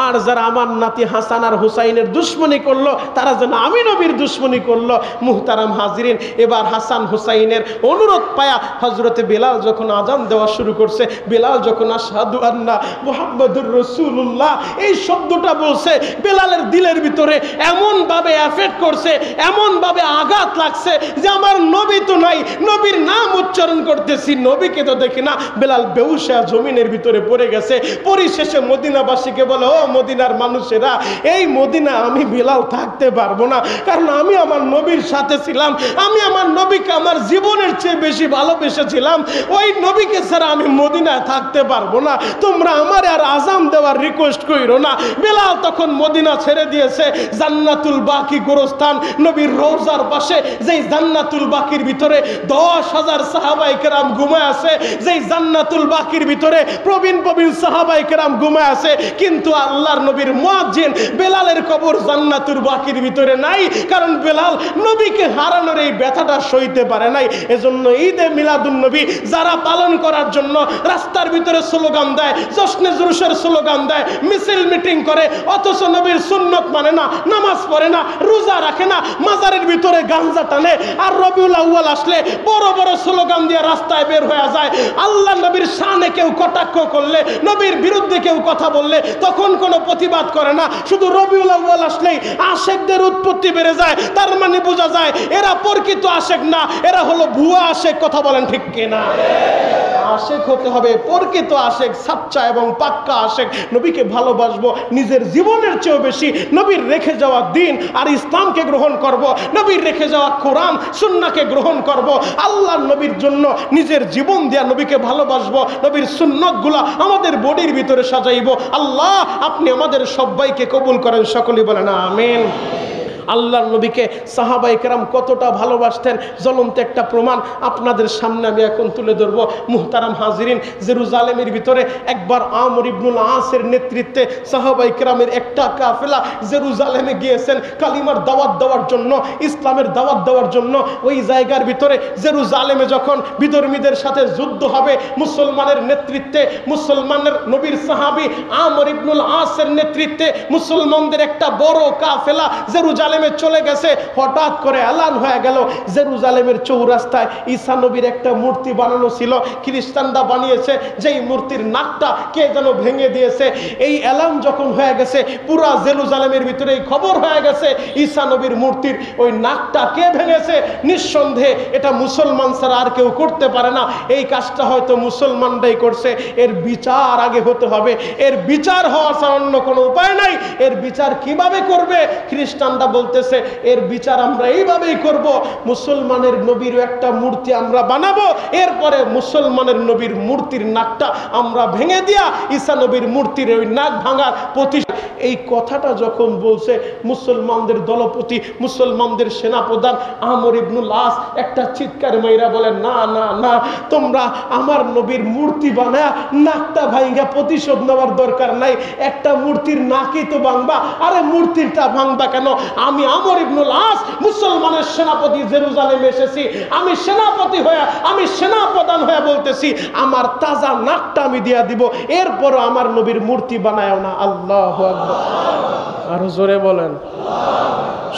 আর যারা আমার নাতি হাসান আর হুসাইনের দুশ্মনী করলো, তারা যেন আমি নবীর দুশ্মনী করলো। মুহতারাম হাজিরিন, এবার হাসান হুসাইনের অনুরোধ পায়া হযরতে বেলাল যখন আজান দেওয়া শুরু করছে, বেলাল যখন আশহাদু আন্না মুহাম্মাদুর রাসূলুল্লাহ এই শব্দটা বলছে, বেলালের দিলের ভিতরে এমনভাবে এফেক্ট করছে, এমনভাবে আঘাত লাগছে যে আমার নবী তো নাই, নবীর নাম উচ্চারণ করতেছি, নবীকে তো দেখি না। বেলাল বেহুশ হয়ে জমিনের ভিতরে পড়ে গেছে। পরিশেষে মদিনাবাসীকে বলে, ও মদিনার মানুষেরা, এই মদিনা আমি বেলাল থাকতে পারবো না, কারণ আমি আমার নবীর সাথে ছিলাম, আমি আমার নবীকে আমার জীবনের চেয়ে বেশি ভালোবেসেছিলাম, ওই নবীকে ছাড়া আমি মদিনায় থাকতে পারবো না, তোমরা আমার আর আজান দেওয়ার রিকোয়েস্ট কইরো না। বেলাল তখন মদিনা ছেড়ে দিয়েছে। জান্নাতুল বাকি গোরস্থান নবীর রওজার পাশে, যেই জান্নাতুল বাকির ভিতরে 10,000 সাহাবায়ে কেরাম ঘুমায় আছে, যেই জান্নাতুল বাকির ভিতরে প্রবীণ সাহাবায়ে কেরাম ঘুমায় আছে, কিন্তু আল্লাহর নবীর মুয়াজ্জিন বেলালের কবর জান্নাতুল বাকির ভিতরে নাই, কারণ বেলাল নবীকে হারানোর এই ব্যথাটা সইতে পারে নাই। এজন্য ঈদে মিলাদুন নবী যারা পালন করার জন্য রাস্তার ভিতরে স্লোগান দেয়, জশ্নে জুলুসের স্লোগান দেয়, মিছিল মিটিং করে, অথচ নবীর সুন্নত মানে না, নামাজ পড়ে না, রোজা রাখে না, মাজারের ভিতরে গাঞ্জা টানে, আর রবিউল আউয়াল আসলে বড় বড় স্লোগান দিয়ে রাস্তায় বের হয়ে যায়। আল্লাহ নবীর শানে কেউ কটাক্ষ করলে, নবীর বিরুদ্ধে কেউ কথা বললে তখন কোনো প্রতিবাদ করে না, শুধু রবিউল আউয়াল আসলেই আশেকদের উৎপত্তি বেড়ে যায়। তার মানে বোঝা যায় এরা প্রকৃত আশেক না, এরা হলো ভুয়া আশেক। কথা বলেন ঠিক কিনা? আশেক হতে হবে প্রকৃত আশেক, সাচ্চা এবং পাক্কা আশেক। নবীকে ভালোবাসবো নিজের জীবনের চেয়েও বেশি, নবীর রেখে যাওয়া দিন আর ইসলামকে গ্রহণ করব, নবীর রেখে যাওয়া কোরআন সুন্নাহকে গ্রহণ করব, আল্লাহর নবীর জন্য নিজের জীবন দেয়া নবীকে ভালোবাসবো, নবীর সুন্নতগুলো আমাদের বডির ভিতরে সাজাইব। আল্লাহ আপনি আমাদের সবাইকে কবুল করেন, সকলেই বলেন আমিন। আল্লাহর নবীকে সাহাবায়ে কেরাম কতটা ভালোবাসতেন জ্বলন্ত একটা প্রমাণ আপনাদের সামনে আমি এখন তুলে ধরবো। মুহতারাম হাজিরিন, জেরুজালেমের ভিতরে একবার আমর ইবনুল আসের নেতৃত্বে সাহাবায়ে কেরামের একটা কাফেলা জেরুজালেমে গিয়েছেন কালিমার দাওয়াত দেওয়ার জন্য, ইসলামের দাওয়াত দেওয়ার জন্য। ওই জায়গার ভিতরে জেরুজালেমে যখন বিধর্মীদের সাথে যুদ্ধ হবে, মুসলমানের নেতৃত্বে, মুসলমানের নবীর সাহাবী আমর ইবনুল আসের নেতৃত্বে মুসলমানদের একটা বড় কাফেলা জেরুজালেম চলে গেছে। হঠাৎ করে এলান হয়ে গেল জেরুজালেমের চৌরাস্তায় ঈসা নবীর একটা মূর্তি বানানো ছিল, খ্রিস্টানরা বানিয়েছে, যেই মূর্তির নাকটা কে যেন ভেঙে দিয়েছে। এই এলান যখন হয়ে গেছে, পুরা জেরুজালেমের ভিতরে এই খবর হয়ে গেছে ঈসা নবীর মূর্তির ওই নাকটা কে ভেঙেছে। নিঃসন্দেহে এটা মুসলমান ছাড়া আর কেউ করতে পারে না, এই কাজটা হয়তো মুসলমানরাই করছে। এর বিচার আগে হতে হবে, এর বিচার হওয়া ছাড়া অন্য কোনো উপায় নাই। এর বিচার কিভাবে করবে? খ্রিস্টানরা বলতেছে এর বিচার আমরা এইভাবেই করব, মুসলমানের নবীর একটা মূর্তি আমরা বানাবো, এরপরে মুসলমানের নবীর মূর্তির নাকটা আমরা ভেঙে দিয়া ঈসা নবীর মূর্তির ওই নাক ভাঙার প্রতি। এই কথাটা যখন বলছে, মুসলমানদের দলপতি, মুসলমানদের সেনাপ্রধান আমর ইবনুল আস একটা চিৎকার মাইরা বলে, না না না, তোমরা আমার নবীর মূর্তি বানায়া নাকটা ভাঙা প্রতিশোধ নেওয়ার দরকার নাই, একটা মূর্তির নাকই তো ভাঙবা। আরে মূর্তিটা ভাঙবা কেন? আমি আমর ইবনুল আস মুসলমানের সেনাপতি জেরুজালেমে এসেছি, আমি সেনাপতি হয়ে, আমি সেনাপ্রধান হয়ে বলতেছি আমার তাজা নাকটা আমি দিয়া দিব, এরপরও আমার নবীর মূর্তি বানায়ও না। আল্লাহু আকবার, আরো জোরে বলেন।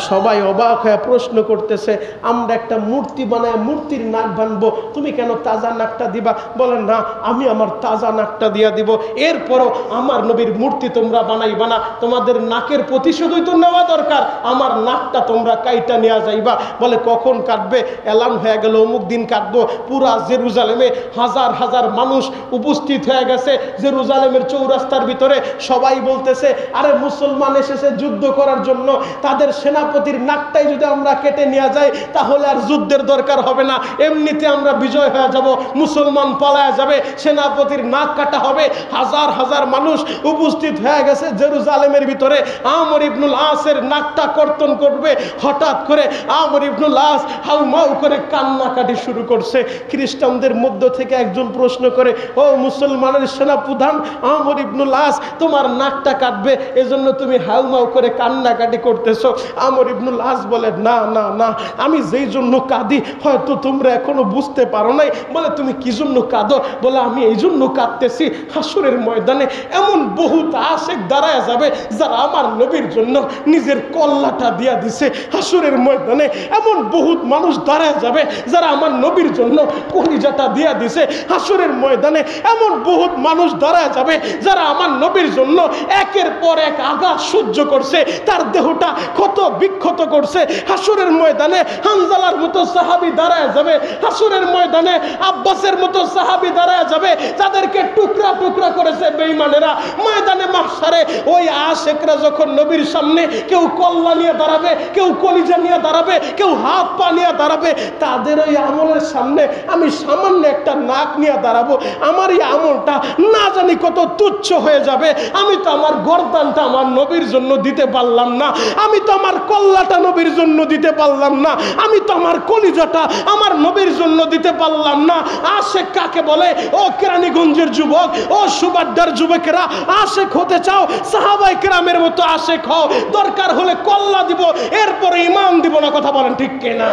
সবাই অবাক হয়ে প্রশ্ন করতেছে, আমরা একটা মূর্তি বানায় মূর্তির নাক ভাঙবো, তুমি কেন তাজা নাকটা দিবা? বলেন না, আমি আমার তাজা নাকটা দিয়া দিব, এরপরও আমার নবীর মূর্তি তোমরা বানাইবা না, তোমাদের নাকের প্রতিশোধই তো নেওয়া দরকার, আমার নাকটা তোমরা কাইটা নেওয়া যাইবা। বলে কখন কাটবে? এলান হয়ে গেল অমুক দিন কাটবো। পুরা জেরুজালেমে হাজার হাজার মানুষ উপস্থিত হয়ে গেছে জেরুজালেমের চৌরাস্তার ভিতরে। সবাই বলতেছে আরে মুসলমান এসেছে যুদ্ধ করার জন্য, তাদের সেনাপতির নাকটাই যদি আমরা কেটে নিয়ে যাই তাহলে আর যুদ্ধের দরকার হবে না, এমনিতে আমরা বিজয় হয়ে যাব, মুসলমান পালায়া যাবে, সেনাপতির নাক কাটা হবে। হাজার হাজার মানুষ উপস্থিত হয়ে গেছে জেরুজালেমের ভিতরে। আমর ইবনুল আসের নাকটা কর্তন করবে, হঠাৎ করে আমর ইবনুল আস হাউমাউ করে কান্নাকাটি শুরু করছে। খ্রিস্টানদের মধ্য থেকে একজন প্রশ্ন করে, ও মুসলমানের সেনাপ্রধান আমর ইবনুল আস, তোমার নাকটা কাটবে, এজন্য তুমি হাউমাউ করে কান্নাকাটি করতেছো? আমর ইবনুল আস বলে, না না না, আমি যেই জন্য কাঁদি হয়তো তোমরা এখনো বুঝতে পারো নাই। বলে তুমি কি জন্য কাঁদো? বলে আমি এই জন্য কাঁদতেছি, হাসরের ময়দানে এমন বহুত আশেক দাঁড়ায় যাবে যারা আমার নবীর জন্য নিজের কল্লাটা দিয়া দিছে। হাসরের ময়দানে এমন বহুত মানুষ দাঁড়ায় যাবে যারা আমার নবীর জন্য কলিজাটা দিয়া দিছে। হাসরের ময়দানে এমন বহুত মানুষ দাঁড়ায় যাবে যারা আমার নবীর জন্য একের পর এক আঘাত সহ্য করছে, তার দেহটা ক্ষত বিক্ষত করছে। হাসরের ময়দানে হানজালার মতো সাহাবী দাঁড়ায় যাবে, হাসরের ময়দানে আব্বাসের মতো সাহাবী দাঁড়ায় যাবে, যাদেরকে টুকরা টুকরা করেছে বেঈমানেরা। ময়দানে মাহশারে ওই আশেকরা যখন নবীর সামনে কেউ কল্লা নিয়ে দাঁড়াবে, কেউ কলিজা নিয়ে দাঁড়াবে, কেউ হাত পা নিয়ে দাঁড়াবে, তাদের ওই আমলের সামনে আমি সামান্য একটা নাক নিয়ে দাঁড়াবো, আমার এই আমলটা না জানি কত তুচ্ছ হয়ে যাবে। আমি তো আমার গর্দানটা আমার নবীর জন্য দিতে পারলাম না, আমি তো আমার কল্লাটা নবীর জন্য দিতে পারলাম না, আমি তো আমার কলিজাটা আমার নবীর জন্য দিতে পারলাম না। আশেক কাকে বলে? ও কেরানীগঞ্জের যুবক, ও সুবাড্ডার যুবকেরা, আশেক হতে চাও সাহাবায়ে কেরামের মতো আশেক হও, দরকার হলে কল্লা দিব, এরপরে ঈমান দিব না। কথা বলেন ঠিক কিনা?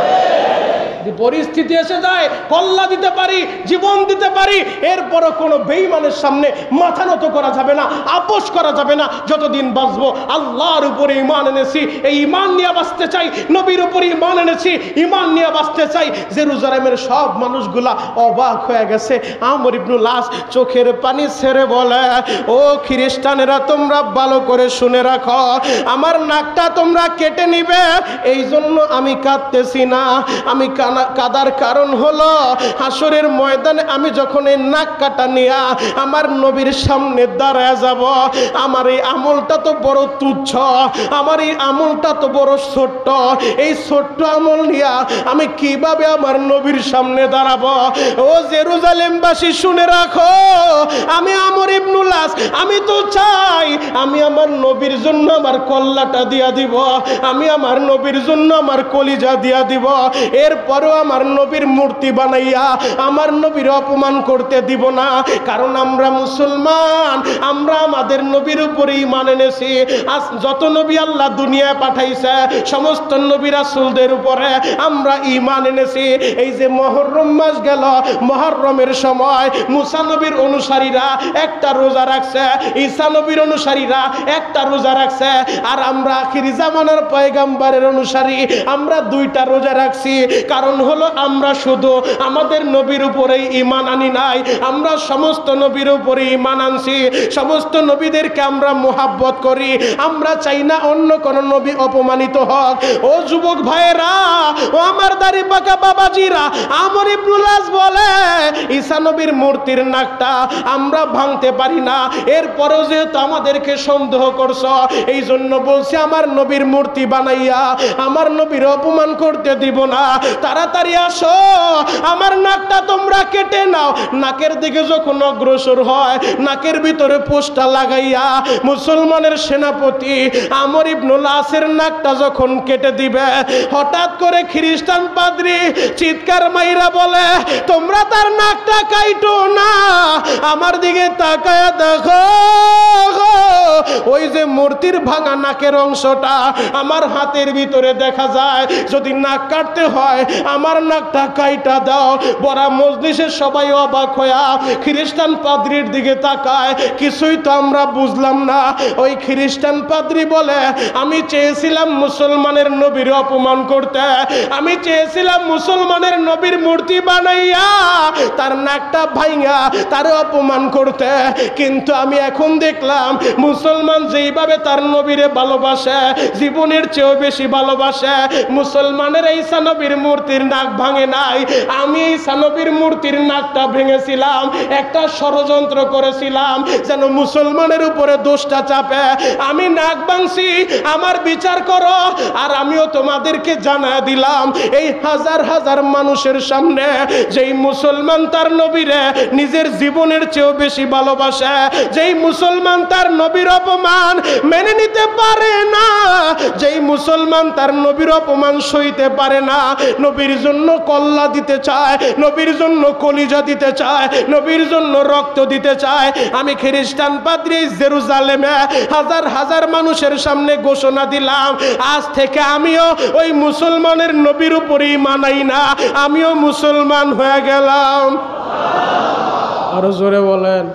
পরিস্থিতি এসে যায় কল্লা দিতে পারি, জীবন দিতে পারি, এরপরও কোনো বেঈমানের সামনে মাথা নত করা যাবে না, আপোষ করা যাবে না। যতদিন বাঁচবো আল্লাহর উপরে ঈমান এনেছি, এই ঈমান নিয়ে বাঁচতে চাই, নবীর উপরে ঈমান এনেছি, ঈমান নিয়ে বাঁচতে চাই। জেরুজালেমের সব মানুষগুলা অবাক হয়ে গেছে। আমর ইবনুল আস চোখের পানি ছেড়ে বলে, ও খ্রিস্টানেরা তোমরা ভালো করে শুনে রাখো, আমার নাকটা তোমরা কেটে নিবে, এই জন্য আমি কাঁদতেছি না। আমি কাদার কারণ হলো হাসরের ময়দানে আমি যখন এই নাক কাটা নিয়ে আমার নবীর সামনে দাঁড়ায় যাব, আমার এই আমলটা তো বড় তুচ্ছ, আমার এই আমলটা তো বড় ছোট্ট, এই ছোট্ট আমল নিয়ে আমি কিভাবে আমার নবীর সামনে দাঁড়াবো? ও জেরুজালেমবাসী শুনে রাখো, আমি আমর ইবনুল আস, আমি তো চাই আমি আমার নবীর জন্য আমার কল্লাটা দিয়া দিব, আমি আমার নবীর জন্য আমার কলিজা দিয়া দিব, এরপরেও আমার নবীর মূর্তি বানাইয়া আমার নবীর অপমান করতে দিব না। কারণ আমরা মুসলমান, আমরা আমাদের নবীর উপরে ঈমান এনেছি। আজ যত নবী আল্লাহ দুনিয়ায় পাঠাইছে সমস্ত নবী রাসূলদের উপরে আমরা ঈমান এনেছি। এই যে মুহররম মাস গেল, মুহররমের সময় মুসা নবীর অনুসারীরা একটা রোজা রাখছে, ঈসা নবীর অনুসারীরা একটা রোজা রাখছে, আর আমরা আখির জামানার পয়গম্বরের অনুসারী আমরা দুইটা রোজা রাখছি। কারণ হলো আমরা শুধু আমাদের নবীর উপরেই ঈমান আনি নাই, আমরা সমস্ত নবীর উপরে ঈমান আনছি, সমস্ত নবীদেরকে আমরা মুহাব্বত করি, আমরা চাই না অন্য কোন নবী অপমানিত হোক। ও যুবক ভাইয়েরা, ও আমার দাড়ি পাকা বাবাজিরা, আমর ইবনুল আস বলে ঈসা নবীর মূর্তির নাকটা আমরা ভাঙতে পারি না, এরপরেও যেহেতু আমাদেরকে সন্দেহ করছো, এই জন্য বলছি আমার নবীর মূর্তি বানাইয়া আমার নবীর অপমান করতে দিব না। তাড়াতাড়ি আসো, আমার নাকটা তোমরা কেটে নাও। নাকের দিকে যখন অগ্রসর হয়, নাকের ভিতরে পোস্টা লাগাইয়া মুসলমানের সেনাপতি আমর ইবনুল আসের নাকটা যখন কেটে দিবে, হঠাৎ করে খ্রিস্টান পাদ্রী চিৎকার মাইরা বলে, তোমরা তার নাকটা কাইটো না, আমার দিকে তাকায়া দেখো, ওই যে মূর্তির ভাঙা নাকের অংশটা আমার হাতের ভিতরে দেখা যায়, যদি নাক কাটতে হয় আমার নাকটা কাইটা দাও। বড়া মজলিসের সবাই অবাক হইয়া খ্রিস্টান পাদ্রীর দিকে তাকায়, কিছুই তো আমরা বুঝলাম না। ওই খ্রিস্টান পাদ্রী বলে, আমি চেয়েছিলাম মুসলমানের নবীর অপমান করতে, আমি চেয়েছিলাম মুসলমানের নবীর মূর্তি বানাইয়া তার নাকটা ভাঙা তার অপমান করতে, কিন্তু আমি এখন দেখলাম মুসলমান যেইভাবে তার নবীরে ভালোবাসে, জীবনের চেয়েও বেশি ভালোবাসে, মুসলমানের ঈসা নবীর মূর্তির নাক ভাঙে নাই, আমি ঈসা নবীর মূর্তির নাকটা ভেঙেছিলাম, একটা ষড়যন্ত্র করেছিলাম যেন মুসলমানের উপরে দোষটা চাপে, আমি নাক ভাঙছি, আমার বিচার করো। আর আমিও তোমাদেরকে জানায় দিলাম এই হাজার হাজার মানুষের সামনে, যেই মুসলমান তার নবীরে নিজের জীবনের চেয়েও বেশি ভালোবাসে, যেই মুসলমান তার নবীর অপমান মেনে নিতে পারে না, যেই মুসলমান তার নবীর অপমান সইতে পারে না, নবীর জন্য কল্লা দিতে চায়, নবীর জন্য কলিজা দিতে চায়, নবীর জন্য রক্ত দিতে চায়, আমি খ্রিস্টান পাদ্রী জেরুজালেমে হাজার হাজার মানুষের সামনে ঘোষণা দিলাম, আজ থেকে আমিও ওই মুসলমানের নবীর উপরে ঈমান আনি না, আমিও মুসলমান হয়ে গেলাম। আরো জোরে বলেন।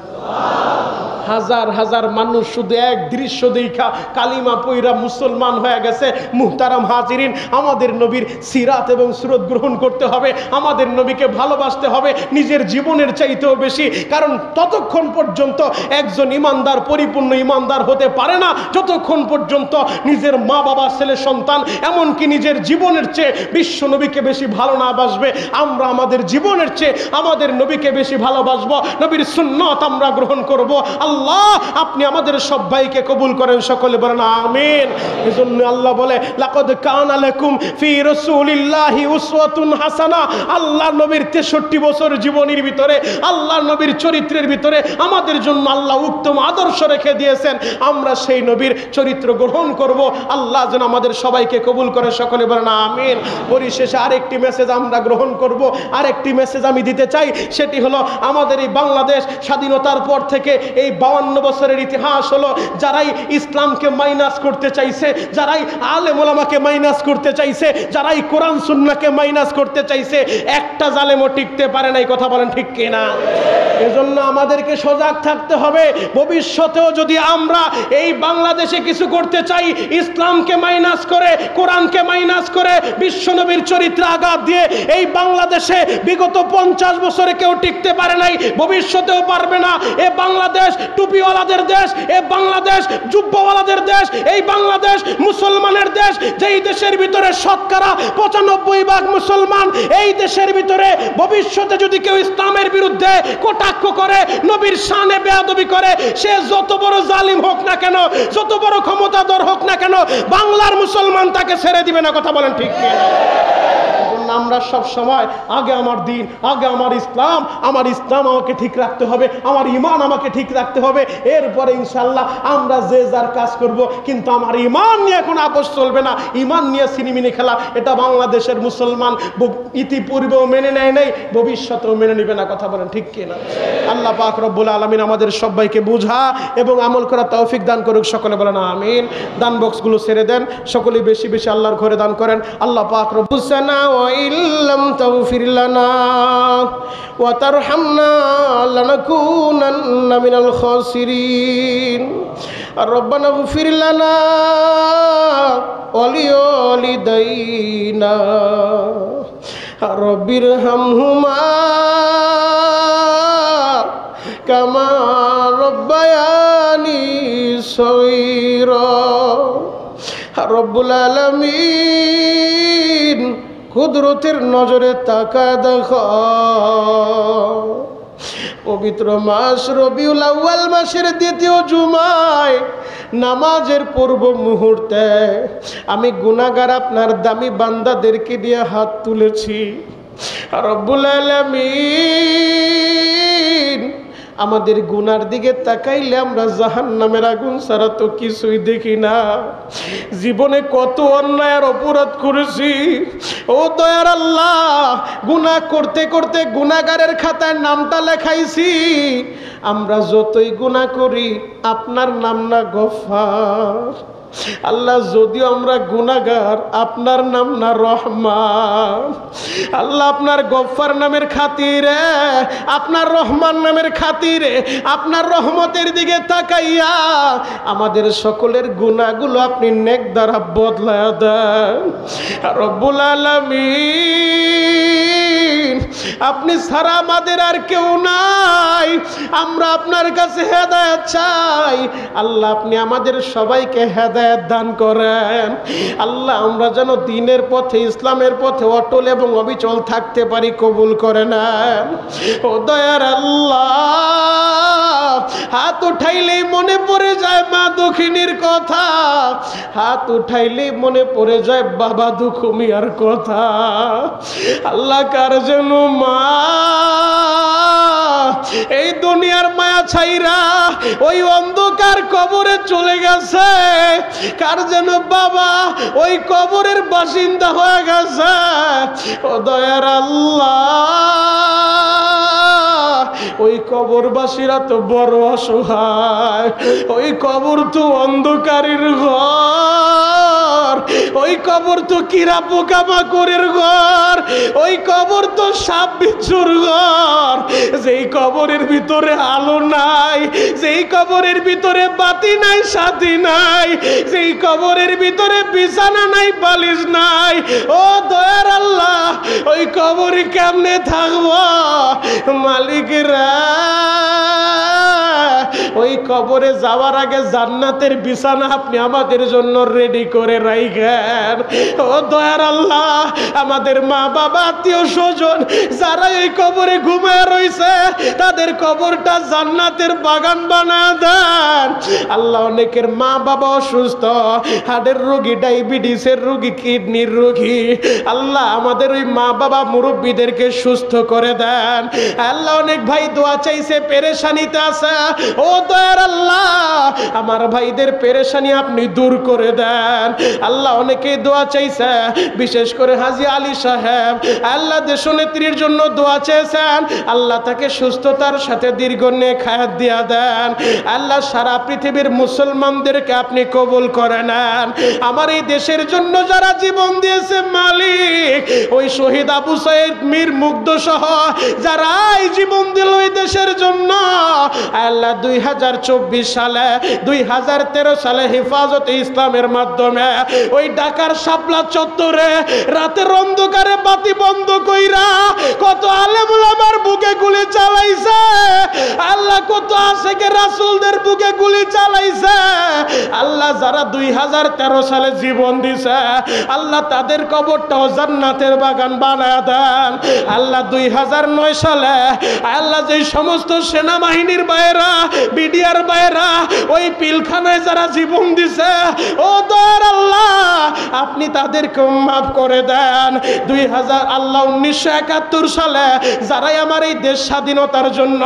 হাজার হাজার মানুষ শুধু এক দৃশ্য দেখা কালিমা পইরা মুসলমান হয়ে গেছে। মুহতারাম হাজিরিন, আমাদের নবীর সিরাত এবং সুরত গ্রহণ করতে হবে, আমাদের নবীকে ভালোবাসতে হবে নিজের জীবনের চাইতেও বেশি। কারণ ততক্ষণ পর্যন্ত একজন ইমানদার পরিপূর্ণ ইমানদার হতে পারে না যতক্ষণ পর্যন্ত নিজের মা বাবা, ছেলে সন্তান, এমনকি নিজের জীবনের চেয়ে বিশ্ব নবীকে বেশি ভালো না বাসবে। আমরা আমাদের জীবনের চেয়ে আমাদের নবীকে বেশি ভালোবাসবো, নবীর সুন্নত আমরা গ্রহণ করব। আল্লাহ আল্লাহ আপনি আমাদের সবাইকে কবুল করেন, সকলে বলেন আমিন। এজন্য আল্লাহ বলে লাকাদ কানা লাকুম ফি রাসূলিল্লাহি উসওয়াতুন হাসানাহ। আল্লাহর নবীর 63 বছর জীবনের ভিতরে, আল্লাহর নবীর চরিত্রের ভিতরে আমাদের জন্য আল্লাহ উত্তম আদর্শ রেখে দিয়েছেন। আমরা সেই নবীর চরিত্র গ্রহণ করব। আল্লাহ যেন আমাদের সবাইকে কবুল করে, সকলে বলেন আমিন। পরিশেষে আরেকটি মেসেজ আমরা গ্রহণ করব, আরেকটি মেসেজ আমি দিতে চাই। সেটি হলো আমাদের এই বাংলাদেশ স্বাধীনতার পর থেকে এই 52 বছরের ইতিহাস হলো, যারাই ইসলামকে মাইনাস করতে চাইছে, যারাই আলেম ওলামাকে মাইনাস করতে চাইছে, যারাই কোরআন সুন্নাহকে মাইনাস করতে চাইছে, একটা জালেমও টিকতে পারে না। এই কথা বলেন ঠিক কিনা? এজন্য আমাদেরকে সজাগ থাকতে হবে। ভবিষ্যতেও যদি আমরা এই বাংলাদেশে কিছু করতে চাই, ইসলামকে মাইনাস করে, কোরআনকে মাইনাস করে, বিশ্বনবীর চরিত্রে আঘাত দিয়ে এই বাংলাদেশে বিগত 50 বছরে কেউ টিকতে পারে নাই, ভবিষ্যতেও পারবে না। এ বাংলাদেশ টুপিওয়ালাদের দেশ, এ বাংলাদেশ জুব্বাওয়ালাদের দেশ, এই বাংলাদেশ মুসলমানের দেশ। যেই দেশের ভিতরে শতকরা 95% মুসলমান, এই দেশের ভিতরে ভবিষ্যতে যদি কেউ ইসলামের বিরুদ্ধে কটাক্ষ করে, নবীর শানে বেয়াদবি করে, সে যত বড় জালিম হোক না কেন, যত বড় ক্ষমতাধর হোক না কেন, বাংলার মুসলমান তাকে ছেড়ে দিবে না। কথা বলেন ঠিক কিনা? আমরা সব সময় আগে আমার দিন, আগে আমার ইসলাম, আমার ইসলাম আমাকে ঠিক রাখতে হবে, আমার ঈমান আমাকে ঠিক রাখতে হবে, এরপরে ইনশাআল্লাহ আমরা যে যার কাজ করব। কিন্তু আমার ঈমান নিয়ে এখন আপোষ চলবে না, ঈমান নিয়ে সিনেমিনি খেলা এটা বাংলাদেশের মুসলমান ইতিপূর্বেও মেনে নেয় নাই, ভবিষ্যতেও মেনে নেবে না। কথা বলেন ঠিক কিনা? আল্লাহ পাক রব্বুল আলামিন আমাদের সবাইকে বুঝা এবং আমল করার তৌফিক দান করুক, সকলে বলেন আমিন। দান বক্সগুলো ছেড়ে দেন, সকলে বেশি বেশি আল্লাহর ঘরে দান করেন। আল্লাহ পাক রব্বুস সানা ওয়া ইল্লাম তাগফির লানা ওয়া তারহামনা লানাকুনান্না মিনাল খাসিরিন। রব্বানা গফির লানা ওয়া লিওয়ালিদাইনা রব্বিরহামহুমা কামা রব্বায়ানি সগীরা। রব্বুল আলামিন কুদরতের নজরে তাকায় দেখো, পবিত্র মাস রবিউল আউয়াল মাসের দ্বিতীয় জুমায় নামাজের পূর্ব মুহূর্তে আমি গুনাহগার আপনার দামি বান্দাদেরকে দিয়ে হাত তুলেছি। রব্বুল আলামিন আমাদের গুনার দিকে তাকাইলে আমরা জাহান্নামের আগুন ছাড়া তো কিছুই দেখি না। জীবনে কত অন্যায়ের অপরাধ করেছি, ও দয়ার আল্লাহ, গুনাহ করতে করতে গুনাহগারের খাতায় নামটা লেখাইছি। আমরা যতই গুনাহ করি আপনার নাম না গফফার। আল্লাহ যদিও আমরা গুনাহগার, আপনার নাম না রহমান। আল্লাহ আপনার গফফার নামের খাতিরে, আপনার রহমান নামের খাতিরে, আপনার রহমতের দিকে তাকাইয়া আমাদের সকলের গুনাহগুলো আপনি নেক দ্বারা বদলায়া দেন। রব্বুল আলামিন আপনি ছাড়া আমাদের আর কেউ নাই, আমরা আপনার কাছে হেদায়েত চাই। আল্লাহ আপনি আমাদের সবাইকে হেদায়েত দান করেন। আল্লাহ আমরা যেন দ্বীনের পথে, ইসলামের পথে অটল এবং অবিচল থাকতে পারি, কবুল করে নেন। ও দয়ার আল্লাহ, হাত উঠাইলেই মনে পড়ে যায় মা দক্ষিণীর কথা, হাত উঠাইলেই মনে পড়ে যায় বাবা দুঃখু মিয়ার কথা। আল্লাহ কার যেন মা এই দুনিয়ার মায়া ছাইরা ওই অন্ধকার কবরে চলে গেছে, কার যেন বাবা ওই কবরের বাসিন্দা হয়ে গেছে। ও দয়ার আল্লাহ, ওই কবরবাসীরা তো বড় অসহায়, ওই কবর তো অন্ধকারের ঘর, ওই কবর তো কিরা পোকামাকড়ের ঘর, ওই কবর তো সাপ বিচ্ছুর ঘর। যেই কবরের ভিতরে আলো নাই, যেই কবরের ভিতরে বাতি নাই, সাথী নাই, যেই কবরের ভিতরে বিছানা নাই, বালিশ নাই, ও দয়ার আল্লাহ ওই কবরে কেমনে থাকবো? মালিকরা ওই কবরে যাওয়ার আগে জান্নাতের বিছানা আপনি আমাদের জন্য রেডি করে রাখেন। ও দয়ার আল্লাহ, আমাদের মা বাবা আত্মীয় স্বজন যারা এই কবরে ঘুমায় রয়েছে তাদের কবরটা জান্নাতের বাগান বানায় দেন আল্লাহ। অনেকের মা বাবা অসুস্থ, হার্টের রোগী, ডায়াবেটিসের রোগী, কিডনির রোগী, আল্লাহ আমাদের ওই মা বাবা মুরব্বীদেরকে সুস্থ করে দেন আল্লাহ। অনেক ভাই দোয়া চাইছে, পেরেশানিতে আছে, ও দয়ার আল্লাহ আমার ভাইদের পেরেশানি আপনি দূর করে দেন আল্লাহ। অনেকেই দোয়া চাইছে, বিশেষ করে হাজী আলী সাহেব আল্লাহ দেশনেত্রীর জন্য দোয়া চেয়েছেন, আল্লাহ তাকে সুস্থতার সাথে দীর্ঘ নেক হায়াত দিয়া দেন আল্লাহ। সারা পৃথিবীর মুসলমানদেরকে আপনি কবুল করে নেন। আমার এই দেশের জন্য যারা জীবন দিয়েছে মালিক, ওই শহীদ আবু সাইদ মীর মুগ্ধ সহ যারা এই জীবন দিল এই দেশের জন্য আল্লাহ 2024 সালে 2013 সালে হেফাজতে ইসলামের মাধ্যমে ওই ঢাকার শাপলা চত্বরে রাতের অন্ধকারে বাতি বন্ধ কইরা কত আলেম ওলামার বুকে গুলি চালাইছে আল্লাহ, কত আশিকে রাসূলদের বুকে গুলি চালাইছে আল্লাহ। যারা 2013 সালে জীবন দিছে আল্লাহ তাদের কবরটাও জান্নাতের বাগান বানায় দেন আল্লাহ। 2009 সালে আল্লাহ যে সমস্ত সেনাবাহিনীর বাইরা, বিডিআর বাইরা ওই পিলখানায় যারা জীবন দিছে, ও দয়ার আল্লাহ আপনি তাদেরকে মাফ করে দেন। 1971 সালে যারাই আমার এই দেশ স্বাধীনতার জন্য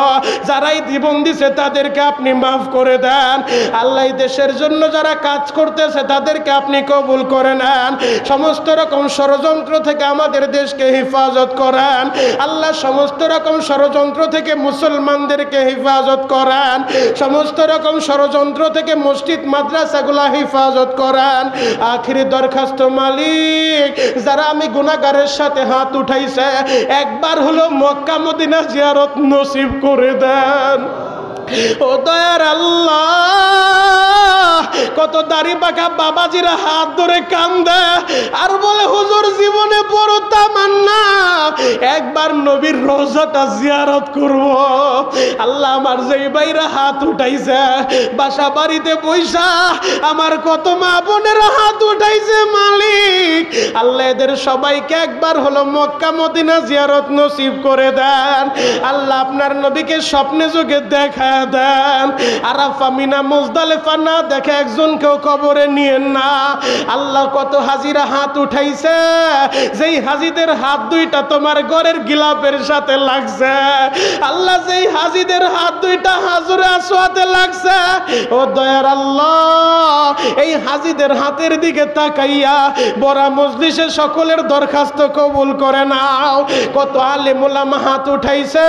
যারাই জীবন দিছে তাদেরকে আপনি মাফ করে দেন আল্লাহ। এই দেশের জন্য যারা কাজ করতেছে তাদেরকে আপনি কবুল করে নেন। সমস্ত রকম ষড়যন্ত্র থেকে আমাদের দেশকে হেফাজত করেন আল্লাহ। সমস্ত রকম ষড়যন্ত্র থেকে মুসলমানদেরকে হেফাজত করেন। সমস্ত রকম ষড়যন্ত্র থেকে মসজিদ মাদ্রাসাগুলা হেফাজত করেন। আখিরি দরখাস্ত মালিক, যারা আমি গুনাহগারের সাথে হাত উঠাইছে একবার হলো মক্কা মদিনা জিয়ারত নসিব করে দেন ও দয়ার আল্লাহ। কত দাড়ি পাকা বাবাজিরা হাত ধরে কান্দে আর বলে হুজুর জীবনে বড় তামান্না একবার নবীর রওজাটা জিয়ারত করব আল্লাহ। আমার যেই ভাইরা হাত উঠাইছে বাসা বাড়িতে বইসা আমার কত মা বোনেরা হাত উঠাইছে মালিক আল্লাহ, এদের সবাইকে একবার হলো মক্কা মদিনা জিয়ারত নসিব করে দেন আল্লাহ। আপনার নবীকে স্বপ্নে যোগে দেখা দেন। আরাফা মিনা মুজদালিফা না দেখে একজনকেও কবরে নিয়েন না আল্লাহ। কত হাজিরা হাত উঠাইছে, যেই হাজিদের হাত দুইটা তোমার ঘরের গিলাপের সাথে লাগছে আল্লাহ, যেই হাজিদের হাত দুইটা হাজরে আসওয়াতে লাগছে ও দয়ার আল্লাহ এই হাজিদের হাতের দিকে তাকাইয়া বড় মজলিসে সকলের দরখাস্ত কবুল করে নাও। কত আলেম ওলামা হাত উঠাইছে,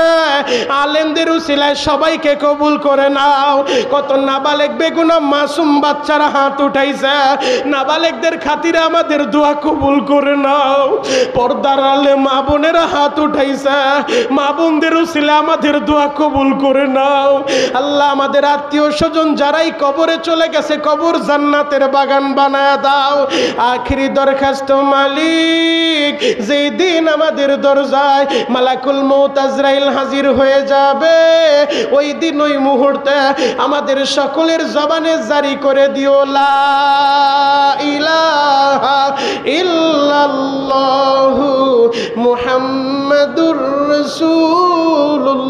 আলেমদের উসিলায় সবাইকে কবুল করে নাও। কত নাবালেগ বেগুনা মাসুম বাচ্চারা হাত উঠাইছে, নাবালেগদের খাতিরে আমাদের দোয়া কবুল করে নাও। পর্দার আলে মা বোনেরা হাত উঠাইছে, মা বোনদের উসিলায় আমাদের দোয়া কবুল করে নাও আল্লাহ। আমাদের আত্মীয় স্বজন যারাই কবরে চলে গেছে কবর জান্নাতের বাগান বানায় দাও। আখিরি দরখাস্ত মালিক, যেই দিন আমাদের দরজায় মালাকুল মউত আজরাইল হাজির হয়ে যাবে ওই দিন ওই মুহূর্তে আমাদের সকলের জবানে জারি করে দিও লা ইলাহা ইল্লাল্লাহু মুহাম্মাদুর রাসূলুল্লাহ।